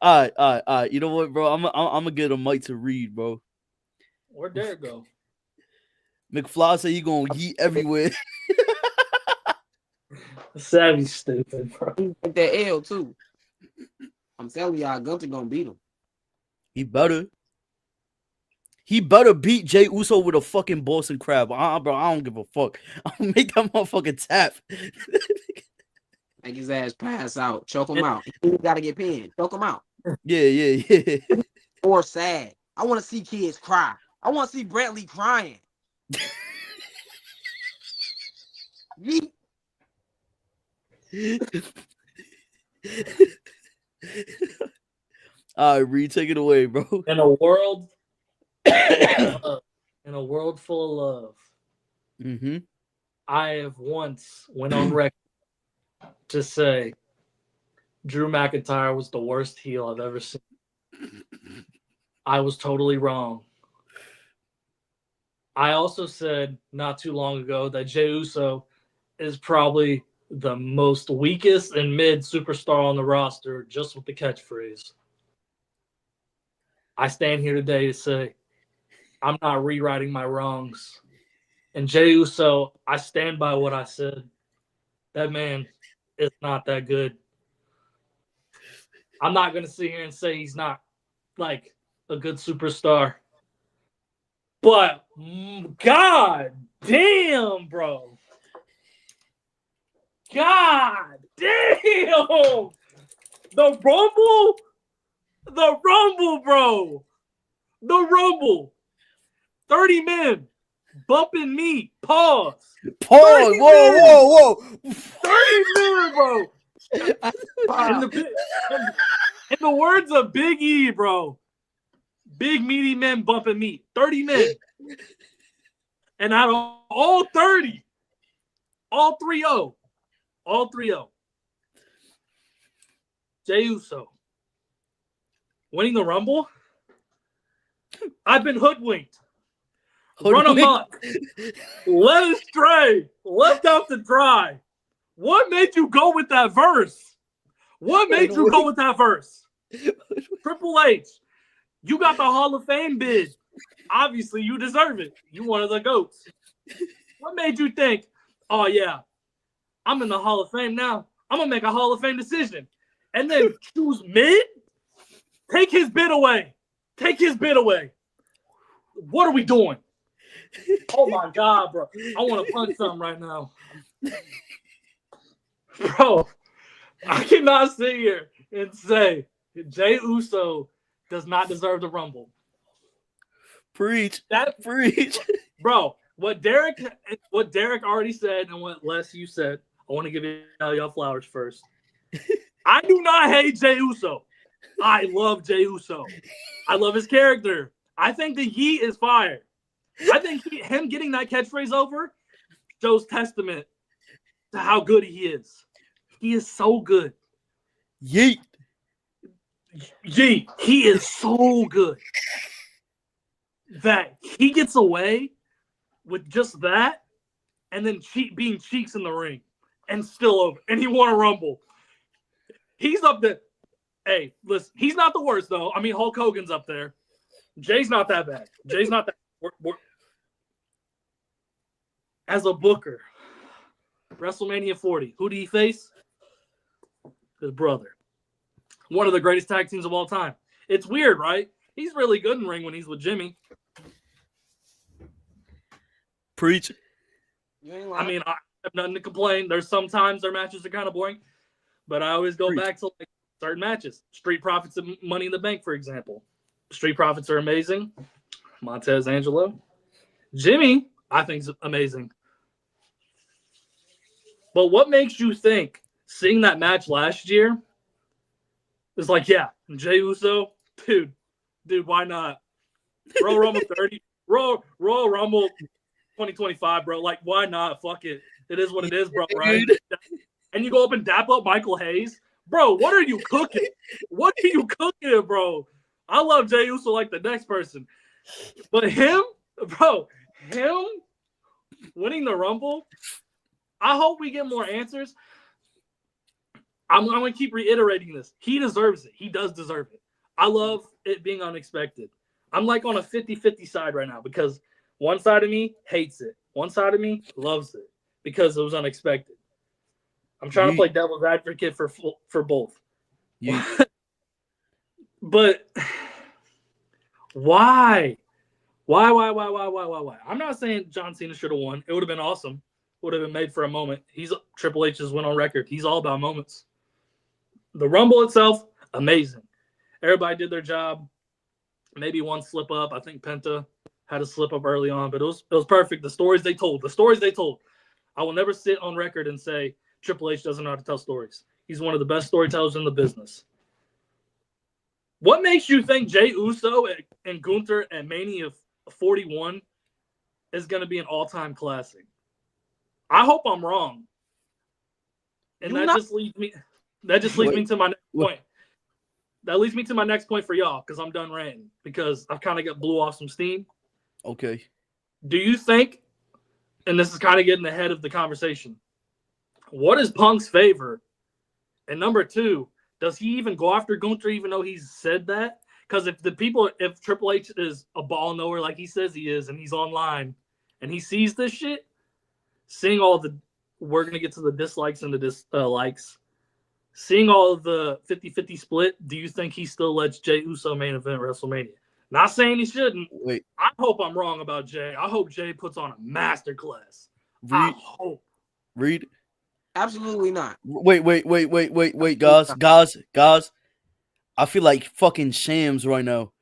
All right. You know what, bro? I'm gonna get a mic to read, bro.
Where'd Derek go?
McFly said he gonna yeet everywhere.
Savvy's stupid, bro.
He took that L too. I'm telling y'all, Gunther gonna beat him.
He better. He better beat Jey Uso with a fucking Boston Crab. Bro, I don't give a fuck. I'll make that motherfucker tap.
Make his ass pass out. Choke him out. He gotta get pinned. Choke him out.
Yeah.
Or sad. I want to see kids cry. I want to see Brantley crying. Yeet.
All right, Reed, take it away, bro.
In a world, in a world full of love,
Mm-hmm.
I have once went on record to say Drew McIntyre was the worst heel I've ever seen. I was totally wrong. I also said not too long ago that Jey Uso is probably the most weakest and mid superstar on the roster, just with the catchphrase. I stand here today to say I'm not rewriting my wrongs. And Jey Uso, I stand by what I said. That man is not that good. I'm not going to sit here and say he's not like a good superstar. But God damn, bro. God damn. The Rumble, bro. The Rumble. 30 men bumping me. Pause.
Whoa.
30 men, bro. In the words of Big E, bro. Big meaty men bumping me. 30 men. And out of all 30, all 3-0. Jey Uso winning the Rumble. I've been hoodwinked. Run amok. Led astray. Left out to dry. What made you go with that verse? Triple H, you got the Hall of Fame bid. Obviously, you deserve it. You one of the GOATs. What made you think, oh, yeah, I'm in the Hall of Fame now. I'm going to make a Hall of Fame decision. And then choose mid? Take his bid away. What are we doing? Oh, my God, bro. I want to punch something right now. Bro, I cannot sit here and say Jey Uso does not deserve the Rumble.
Preach.
Bro, what Derek already said and what Les you said, I want to give y'all flowers first. I do not hate Jey Uso. I love Jey Uso. I love his character. I think the yeet is fire. I think him getting that catchphrase over shows testament to how good he is. He is so good.
Yeet.
He is so good that he gets away with just that and then being cheeks in the ring and still over. And he won a Rumble. He's up there. Hey, listen, he's not the worst, though. I mean, Hulk Hogan's up there. Jay's not that bad. As a booker, WrestleMania 40, who did he face? His brother. One of the greatest tag teams of all time. It's weird, right? He's really good in ring when he's with Jimmy.
Preach.
You ain't lying.
I mean, I have nothing to complain. There's sometimes their matches are kind of boring, but I always go back to like certain matches. Street Profits and Money in the Bank, for example. Street Profits are amazing. Montez Angelo. Jimmy, I think, is amazing. But what makes you think seeing that match last year is like, yeah, Jey Uso, dude, why not? Royal Rumble 30, Royal Rumble 2025, bro. Like, why not? Fuck it. It is what it is, bro, right? And you go up and dap up Michael Hayes. Bro, what are you cooking? What are you cooking, bro? I love Jey Uso like the next person. But him winning the Rumble, I hope we get more answers. I'm going to keep reiterating this. He deserves it. He does deserve it. I love it being unexpected. I'm like on a 50-50 side right now because one side of me hates it. One side of me loves it because it was unexpected. I'm trying to play devil's advocate for both. But why? Why? I'm not saying John Cena should have won. It would have been awesome. Would have been made for a moment. Triple H's win on record. He's all about moments. The Rumble itself, amazing. Everybody did their job. Maybe one slip up. I think Penta had a slip up early on, but it was perfect. The stories they told. I will never sit on record and say Triple H doesn't know how to tell stories. He's one of the best storytellers in the business. What makes you think Jey Uso and Gunther at Mania 41 is going to be an all-time classic? I hope I'm wrong. And that just leads me to my next point. That leads me to my next point for y'all because I'm done ranting because I've kind of blew off some steam.
Okay.
Do you think, and this is kind of getting ahead of the conversation, what is Punk's favor? And number two, does he even go after Gunther even though he's said that? Because if Triple H is a ball knower like he says he is and he's online and he sees this shit, seeing all we're going to get to the dislikes and the likes, seeing all of the 50-50 split, do you think he still lets Jey Uso main event WrestleMania? Not saying he shouldn't.
Wait.
I hope I'm wrong about Jey. I hope Jey puts on a masterclass. I hope.
Reed?
Absolutely not.
Wait, guys. I feel like fucking shams right now.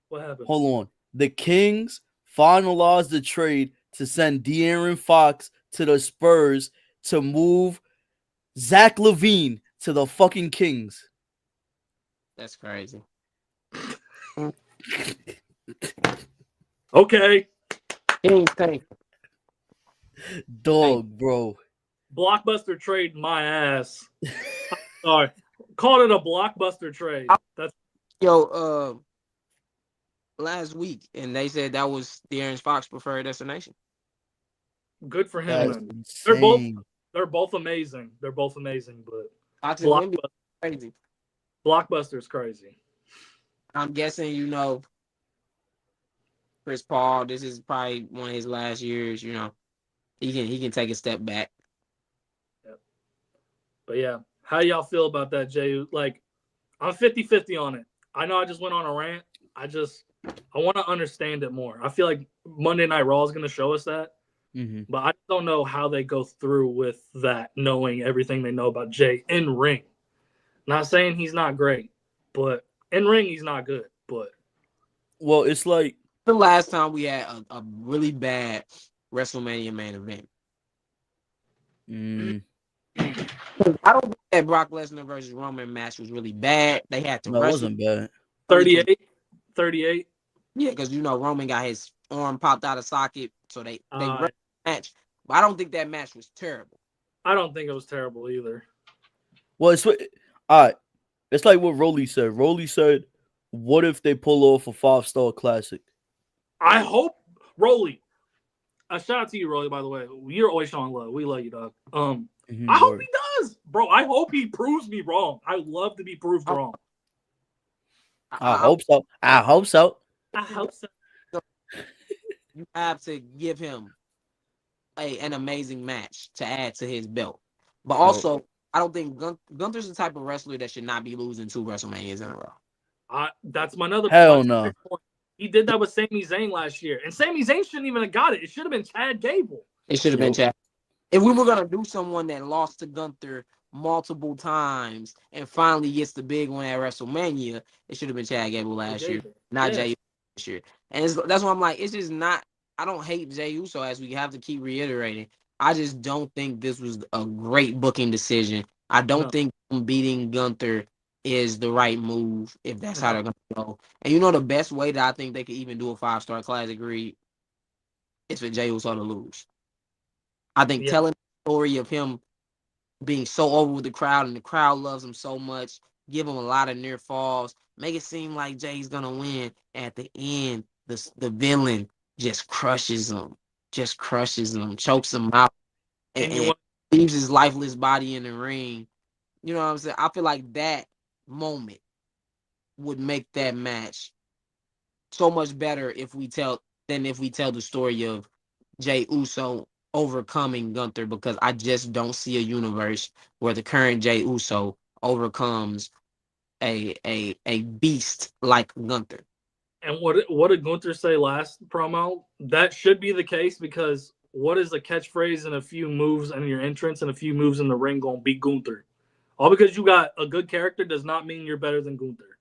What happened?
Hold on. The Kings finalized the trade to send De'Aaron Fox to the Spurs to move Zach LaVine to the fucking Kings.
That's crazy.
Okay.
Kings tank.
Dog, bro.
Blockbuster trade my ass. Sorry. Called it a blockbuster trade.
Last week, and they said that was De'Aaron Fox's preferred destination.
Good for him. Man. They're both amazing. But
Crazy.
Blockbuster's crazy.
I'm guessing, Chris Paul, this is probably one of his last years, he can take a step back.
Yep. But yeah, how y'all feel about that, Jey? Like, I'm 50-50 on it. I know I just went on a rant. I want to understand it more. I feel like Monday Night Raw is going to show us that.
Mm-hmm.
But I don't know how they go through with that, knowing everything they know about Jey in ring. Not saying he's not great, but in ring he's not good. But
it's like
the last time we had a really bad WrestleMania main event. I don't think that Brock Lesnar versus Roman match was really bad. They had to.
No, it wasn't bad.
38.
Yeah, because Roman got his arm popped out of socket, so they match. But I don't think that match was terrible.
I don't think it was terrible either.
Well, it's all right. It's like what Rolly said. Rolly said, "What if they pull off a 5-star classic?"
I hope Rolly. A shout out to you, Rolly. By the way, you're always showing love. We love you, dog. I hope he does, bro. I hope he proves me wrong. I love to be proved wrong.
I hope so.
You have to give him an amazing match to add to his belt. But also, I don't think Gunther's the type of wrestler that should not be losing 2 WrestleManias in a row.
That's my other
Hell
point.
no.
He did that with Sami Zayn last year. And Sami Zayn shouldn't even have got it. It should have been Chad Gable.
It should have been Chad. If we were going to do someone that lost to Gunther multiple times and finally gets the big one at WrestleMania, it should have been Chad Gable last year, not Jey Uso this year. And that's why I'm like, it's just not, I don't hate Jey Uso, as we have to keep reiterating. I just don't think this was a great booking decision. I don't think beating Gunther is the right move if that's how they're going to go. And the best way that I think they could even do a 5-star classic, Reed, is for Jey Uso to lose. I think telling the story of him being so over with the crowd and the crowd loves him so much, give him a lot of near falls, make it seem like Jay's going to win. At the end, the villain just crushes him, chokes him out.
And you want
leaves his lifeless body in the ring. You know what I'm saying? I feel like that moment would make that match so much better if we tell the story of Jey Uso overcoming Gunther, because I just don't see a universe where the current Jey Uso overcomes a beast like Gunther.
And what did Gunther say last promo? That should be the case, because what is a catchphrase and a few moves and your entrance and a few moves in the ring gonna beat Gunther? All because you got a good character does not mean you're better than Gunther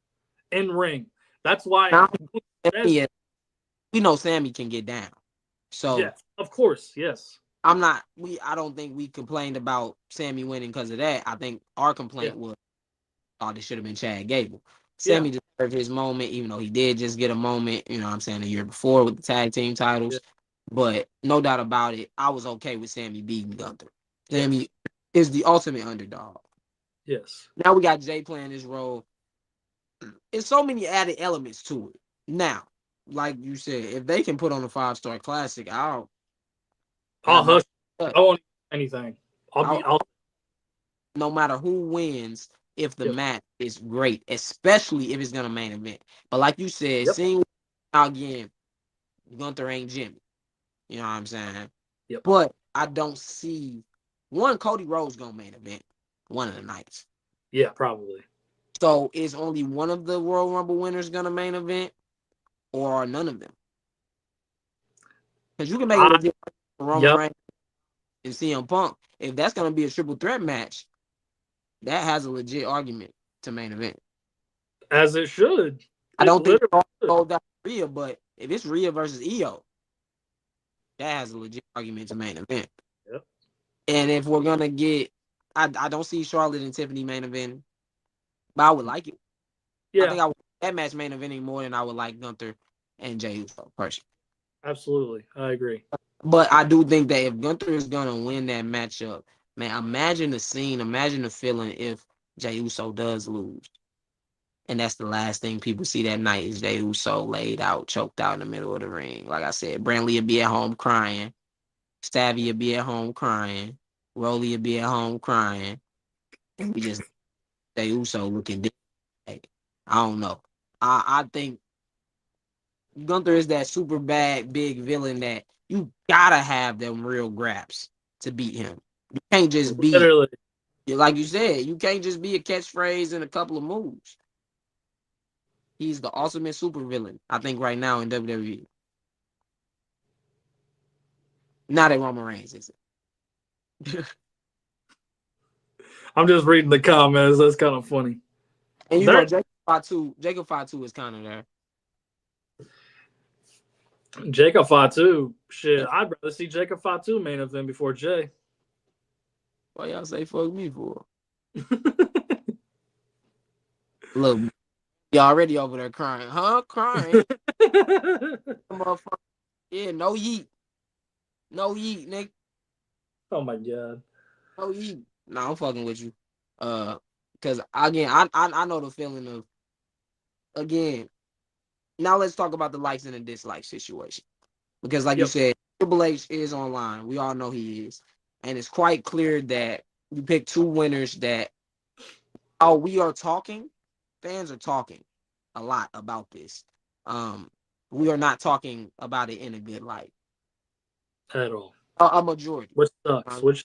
in ring. That's why.
Now, we know Sammy can get down, so
yeah, of course, yes.
I don't think we complained about Sammy winning because of that. I think our complaint was, oh, this should have been Chad Gable. Sammy deserved his moment, even though he did just get a moment, you know what I'm saying, the year before with the tag team titles. Yeah. But no doubt about it, I was okay with Sammy beating Gunther. Sammy is the ultimate underdog.
Yes.
Now we got Jay playing this role. There's so many added elements to it. Now, like you said, if they can put on a 5-star classic, I'll
hush. I won't anything.
No matter who wins, if the match is great, especially if it's gonna main event. But like you said, seeing again, Gunther ain't Jimmy. You know what I'm saying?
Yep.
But I don't see Cody Rhodes gonna main event one of the nights.
Yeah, probably.
So is only one of the Royal Rumble winners gonna main event, or are none of them? Because you can make it legit Roman Reigns and CM Punk. If that's gonna be a triple threat match, that has a legit argument to main event.
As it should.
I don't think it's all that Rhea, but if it's Rhea versus Io, that has a legit argument to main event.
Yep.
And if we're gonna get, I don't see Charlotte and Tiffany main event, but I would like it. Yeah. I think I would that match main eventing more than I would like Gunther and Jey Uso personally.
Absolutely, I agree.
But I do think that if Gunther is gonna win that matchup, man, imagine the scene, imagine the feeling if Jey Uso does lose. And that's the last thing people see that night is Jey Uso laid out, choked out in the middle of the ring. Like I said, Brantley would be at home crying. Stabby would be at home crying. Rolly would be at home crying. And we just Jey Uso looking different. I don't know. I think Gunther is that super bad, big villain that you gotta have them real graps to beat him. You can't just be,
literally,
like you said, you can't just be a catchphrase and a couple of moves. He's the ultimate super villain, I think, right now in WWE. Not that Roman Reigns is it.
I'm just reading the comments. That's kind of funny.
And you know, Jacob Fatu is kind of there.
Jacob Fatu, shit, I'd rather see Jacob Fatu main event before Jay.
Why y'all say fuck me for? Look, you already over there crying, huh? Crying. Yeah, no yeet. No yeet, Nick.
Oh my god.
No yeet. Nah, I'm fucking with you. Because again, I know the feeling of, again, now let's talk about the likes and the dislikes situation. Because like you said, Triple H is online. We all know he is. And it's quite clear that you pick two winners that, we are talking. Fans are talking a lot about this. We are not talking about it in a good light.
At all.
A majority.
Which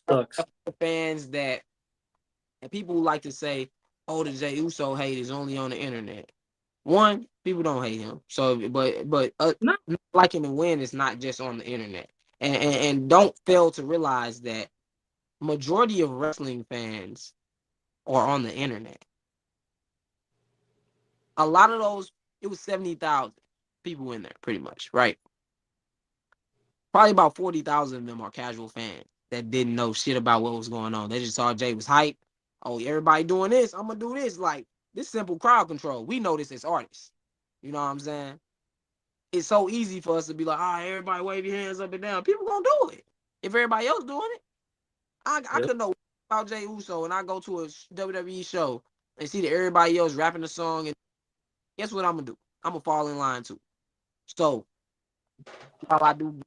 sucks.
Fans that, and people who like to say, oh, the Jey Uso hate is only on the internet. One, people don't hate him. So, but
no.
Liking to win is not just on the internet. And don't fail to realize that majority of wrestling fans are on the internet. A lot of those, it was 70,000 people in there, pretty much, right? Probably about 40,000 of them are casual fans that didn't know shit about what was going on. They just saw Jay was hype. Oh, everybody doing this, I'm gonna do this. Like, this simple crowd control. We know this as artists. You know what I'm saying? It's so easy for us to be like, everybody wave your hands up and down. People gonna do it. If everybody else doing it, I could know about Jey Uso and I go to a WWE show and see that everybody else rapping the song, and guess what I'm gonna do? I'm gonna fall in line too. So, while I do,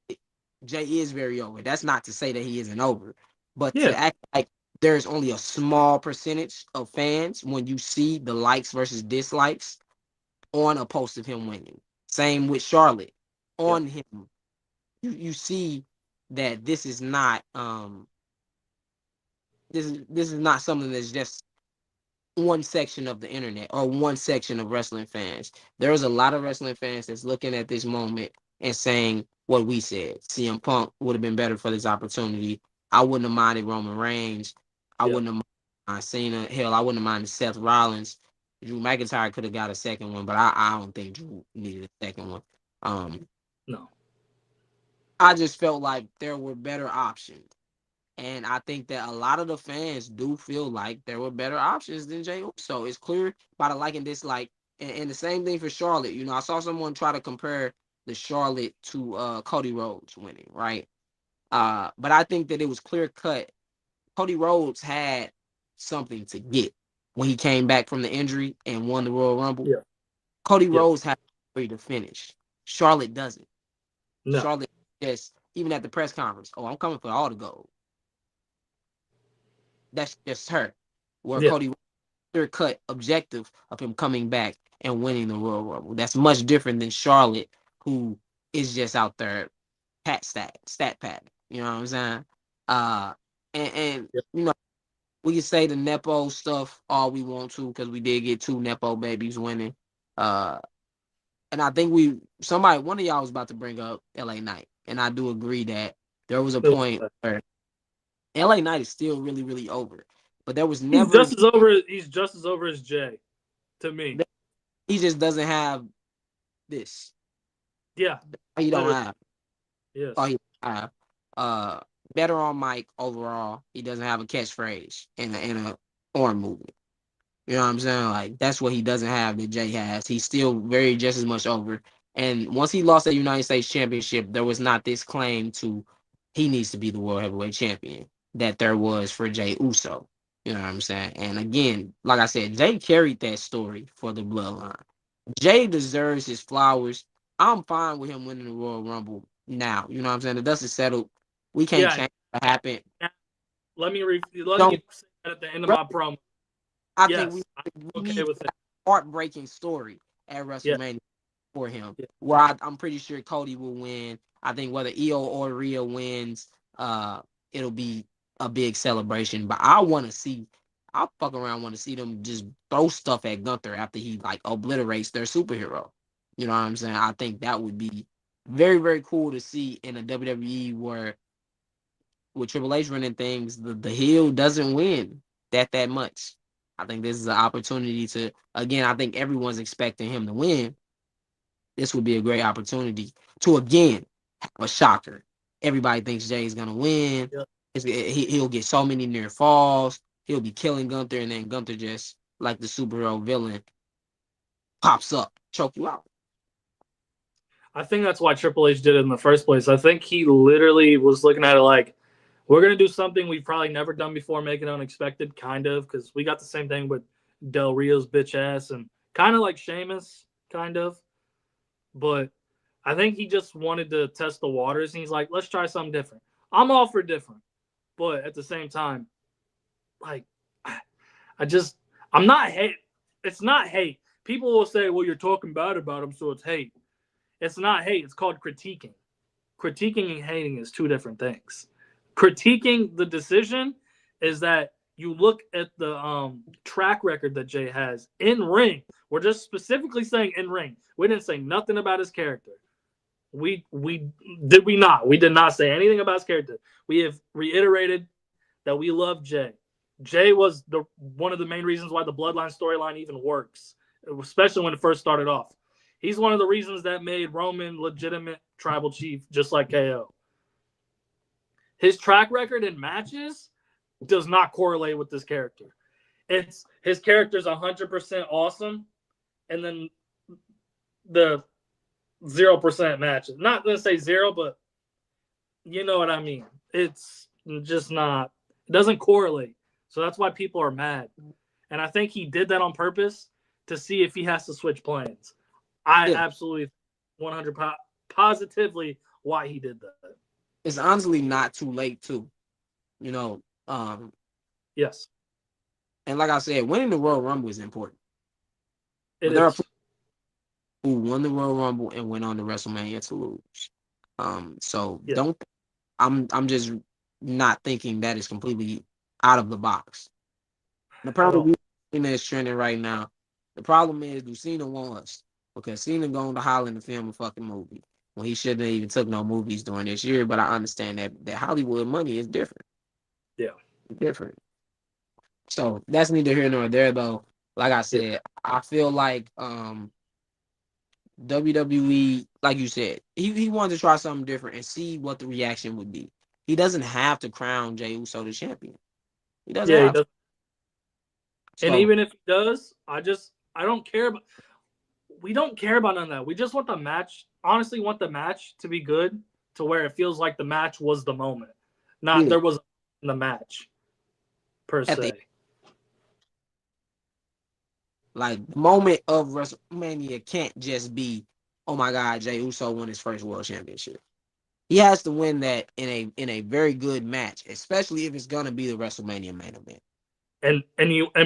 Jay is very over. That's not to say that he isn't over. But
Yeah.
to act like there's only a small percentage of fans when you see the likes versus dislikes on a post of him winning. Same with Charlotte. On him, you see that this is not this is not something that's just one section of the internet or one section of wrestling fans. There's a lot of wrestling fans that's looking at this moment and saying what we said. CM Punk would have been better for this opportunity. I wouldn't have minded Roman Reigns. I wouldn't have minded Cena. Hell, I wouldn't have minded Seth Rollins. Drew McIntyre could have got a second one, but I don't think Drew needed a second one.
No.
I just felt like there were better options. And I think that a lot of the fans do feel like there were better options than Jey Uso. It's clear by the like and dislike. And the same thing for Charlotte. You know, I saw someone try to compare the Charlotte to Cody Rhodes winning, right? But I think that it was clear cut. Cody Rhodes had something to get when he came back from the injury and won the Royal Rumble.
Yeah.
Cody Rhodes had a to finish. Charlotte doesn't.
No.
Charlotte just, even at the press conference, I'm coming for all the gold. That's just her. Where Cody, clear cut objective of him coming back and winning the Royal Rumble. That's much different than Charlotte, who is just out there stat pad. You know what I'm saying? And you know, we can say the Nepo stuff all we want to because we did get 2 Nepo babies winning. And I think one of y'all was about to bring up LA Knight. And I do agree that there was a point where LA Knight is still really, really over. But there was never
he's just as over as Jay, to me.
He just doesn't have this.
Yeah.
He don't have.
Yes.
He have. Better on mic overall. He doesn't have a catchphrase in a arm movement. You know what I'm saying? Like, that's what he doesn't have that Jay has. He's still very just as much over. And once he lost the United States Championship, there was not this claim to he needs to be the World Heavyweight Champion that there was for Jey Uso. You know what I'm saying? And again, like I said, Jay carried that story for the bloodline. Jay deserves his flowers. I'm fine with him winning the Royal Rumble now. You know what I'm saying? The dust is settled. We can't change what happened.
Let me say that at the end of my promo.
I think we need
with
a heartbreaking story at WrestleMania for him. Yeah. Where I'm pretty sure Cody will win. I think whether Io or Rhea wins, it'll be a big celebration. But I want to see them just throw stuff at Gunther after he like obliterates their superhero. You know what I'm saying? I think that would be very, very cool to see in a WWE where with Triple H running things, the heel doesn't win that much. I think this is an opportunity to, again, I think everyone's expecting him to win. This would be a great opportunity to, again, have a shocker. Everybody thinks Jay's going to win. Yep. He'll get so many near falls. He'll be killing Gunther, and then Gunther just, like the superhero villain, pops up, choke you out.
I think that's why Triple H did it in the first place. I think he literally was looking at it like, we're going to do something we've probably never done before, make it unexpected, kind of, because we got the same thing with Del Rio's bitch ass and kind of like Sheamus, kind of. But I think he just wanted to test the waters, and he's like, let's try something different. I'm all for different. But at the same time, like, I'm not hate. It's not hate. People will say, well, you're talking bad about him, so it's hate. It's not hate. It's called critiquing. Critiquing and hating is 2 different things. Critiquing the decision is that you look at the track record that Jay has in ring. We're just specifically saying in ring. We didn't say nothing about his character. We did not say anything about his character. We have reiterated that we love Jay. Jay was one of the main reasons why the Bloodline storyline even works, especially when it first started off. He's one of the reasons that made Roman legitimate tribal chief, just like KO. His track record in matches does not correlate with this character. It's his character's 100% awesome, and then the 0% matches. Not gonna say 0, but you know what I mean. It's just not. It doesn't correlate. So that's why people are mad. And I think he did that on purpose to see if he has to switch plans. I absolutely 100 positively why he did that.
It's honestly not too late too. You know,
Yes,
and like I said, winning the Royal Rumble is important.
it
But there are
is.
people who won the Royal Rumble and went on to WrestleMania to lose. So
Yeah.
don't. I'm just not thinking that is completely out of the box. And
At
apparently,
all.
Cena is trending right now. The problem is, do Cena want us? Because Cena going to Holland to film a fucking movie when he shouldn't have even took no movies during this year. But I understand that Hollywood money is different.
Yeah.
Different. So that's neither here nor there, though. Like I
Yeah.
said, I feel like WWE, like you said, he wanted to try something different and see what the reaction would be. He doesn't have to crown Jey Uso the champion. He doesn't
Yeah, he
have to.
does. And
So
even if he does, I don't care about we don't care about none of that. We just want the match, honestly want the match to be good to where it feels like the match was the moment. Not
yeah,
there was in the match per
at the
se.
like moment of WrestleMania can't just be, oh my God, Jey Uso won his first world championship. He has to win that in a very good match, especially if it's gonna be the WrestleMania main event.
And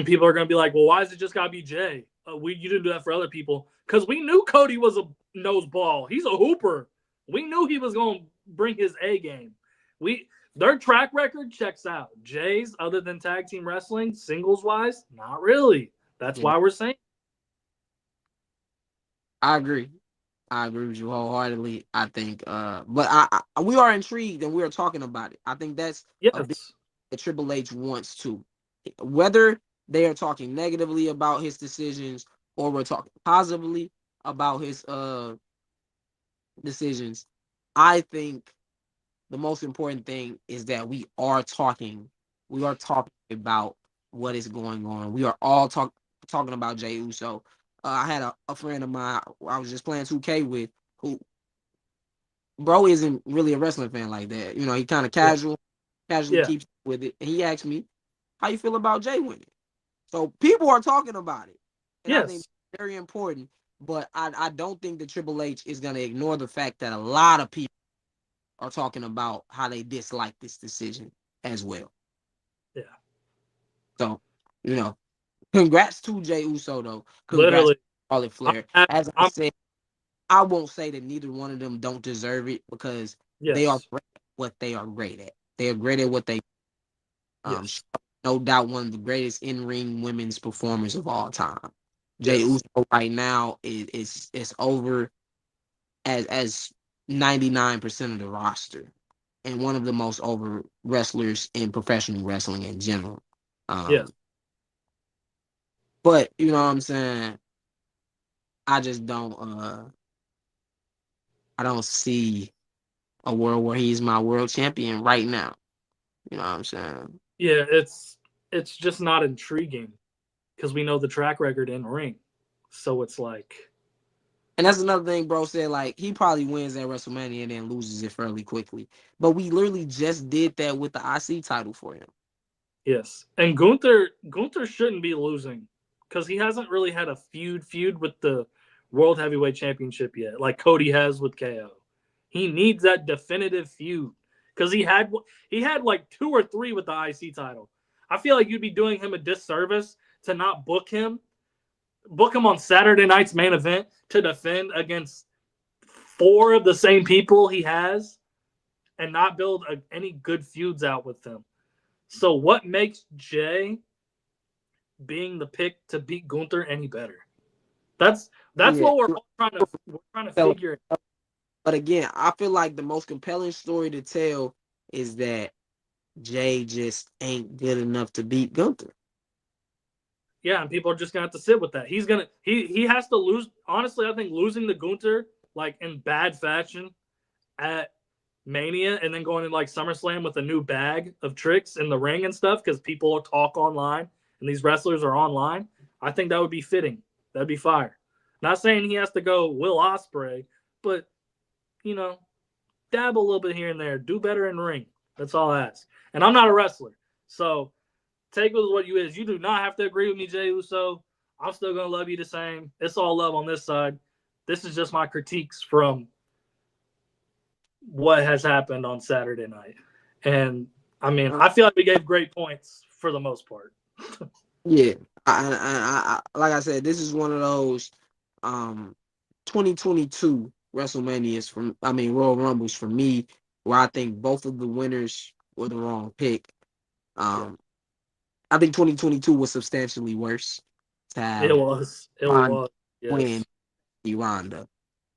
people are gonna be like, well, why is it just gotta be Jay? You didn't do that for other people because we knew Cody was a nose ball. He's a hooper. We knew he was gonna bring his A game. Their track record checks out. Jay's, other than tag team wrestling, singles wise, not really. That's
You know,
why we're saying
I agree. I agree with you wholeheartedly. I think, but I we are intrigued and we are talking about it. I think that's a bit
yes,
that Triple H wants to, whether they are talking negatively about his decisions or we're talking positively about his decisions. I think the most important thing is that we are talking. We are talking about what is going on. We are all talking about Jey Uso. I had a friend of mine I was just playing 2K with who bro isn't really a wrestling fan like that. You know, he kind of
yeah,
casually
yeah,
keeps with it. And he asked me, how you feel about Jay winning? So people are talking about it. And I think
yes,
it's very important. But I don't think that Triple H is going to ignore the fact that a lot of people are talking about how they dislike this decision as well.
yeah.
So, you know, congrats to Jey Uso, though. Congrats
Literally,
to Charlotte Flair.
I'm,
As I
I'm
said, I won't say that neither one of them don't deserve it because they are
yes,
great at what they are great at. They are great at what they
yes,
no doubt one of the greatest in-ring women's performers of all time. Jey
yes,
Uso right now is over as 99% of the roster and one of the most over wrestlers in professional wrestling in general.
yes.
Um, but you know what I'm saying? I just I don't see a world where he's my world champion right now. You know what I'm saying?
Yeah, it's just not intriguing because we know the track record in ring. So it's like,
And that's another thing, bro said. Like he probably wins at WrestleMania and then loses it fairly quickly. But we literally just did that with the IC title for him.
yes. And Gunther shouldn't be losing because he hasn't really had a feud with the World Heavyweight Championship yet, like Cody has with KO. He needs that definitive feud because he had like 2 or 3 with the IC title. I feel like you'd be doing him a disservice to not book him on Saturday night's main event to defend against 4 of the same people he has and not build any good feuds out with them. So what makes Jay being the pick to beat Gunther any better? That's
Yeah.
what we're trying to figure.
But again, I feel like the most compelling story to tell is that Jay just ain't good enough to beat Gunther.
Yeah, and people are just gonna have to sit with that. He has to lose. Honestly, I think losing to Gunther like in bad fashion at Mania and then going to like SummerSlam with a new bag of tricks in the ring and stuff because people talk online and these wrestlers are online. I think that would be fitting. That'd be fire. Not saying he has to go Will Ospreay, but dab a little bit here and there. Do better in ring. That's all I ask. And I'm not a wrestler, so take it with what you is. You do not have to agree with me, Jey Uso. I'm still gonna love you the same. It's all love on this side. This is just my critiques from what has happened on Saturday night. And I mean, I feel like we gave great points for the most part.
Yeah, like I said, this is one of those 2022 WrestleManias Royal Rumbles for me, where I think both of the winners were the wrong pick. I think 2022 was substantially worse to
It
have
was. It
Ronda
was.
win
Yes.
Ronda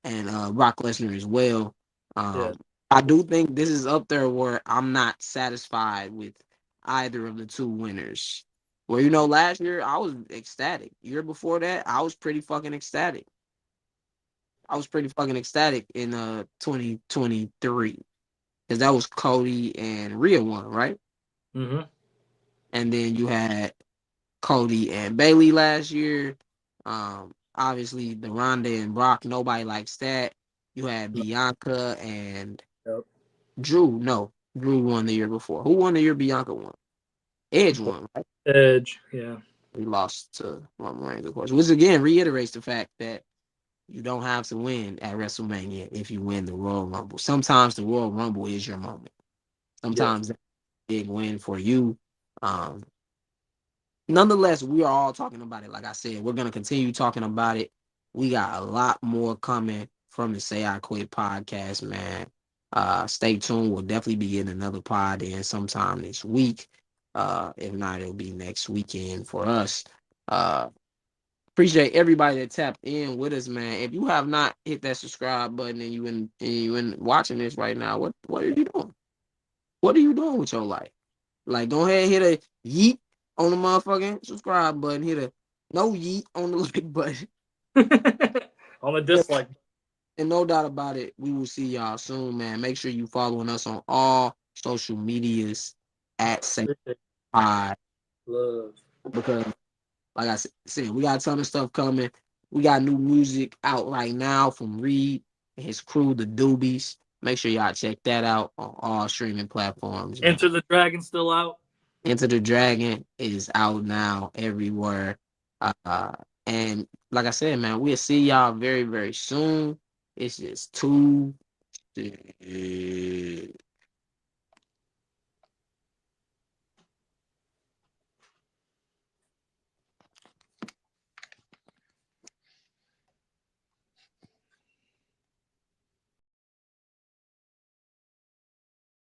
and Brock Lesnar as well.
Yeah.
I do think this is up there where I'm not satisfied with either of the two winners. Well, last year I was ecstatic. Year before that, I was pretty fucking ecstatic. I was pretty fucking ecstatic in 2023 because that was Cody and Rhea won, right?
Mm-hmm.
And then you had Cody and Bailey last year. Obviously the Ronda and Brock, nobody likes that. You had Bianca and
Yep.
Drew. No, Drew won the year before. Who won the year Bianca won? Edge won, right?
Edge. Yeah.
He lost to Roman Reigns, of course, which again reiterates the fact that you don't have to win at WrestleMania if you win the Royal Rumble. Sometimes the Royal Rumble is your moment. Sometimes that's a big win for you. Nonetheless, we are all talking about it. Like I said, we're going to continue talking about it. We got a lot more coming from the Say I Quit podcast, man. Stay tuned. We'll definitely be getting another pod in sometime this week. If not, it'll be next weekend for us. Appreciate everybody that tapped in with us, man. If you have not hit that subscribe button and you in watching this right now, what are you doing? What are you doing with your life? Like, go ahead and hit a yeet on the motherfucking subscribe button. Hit a no yeet on the like button.
On the dislike.
And no doubt about it, we will see y'all soon, man. Make sure you following us on all social medias at Say Pod,
Love.
because, like I said, we got a ton of stuff coming. We got new music out right now from Reed and his crew, the Doobies. Make sure y'all check that out on all streaming platforms. Man.
Enter the Dragon still out.
Enter the Dragon is out now everywhere. And like I said, man, we'll see y'all very, very soon. It's just too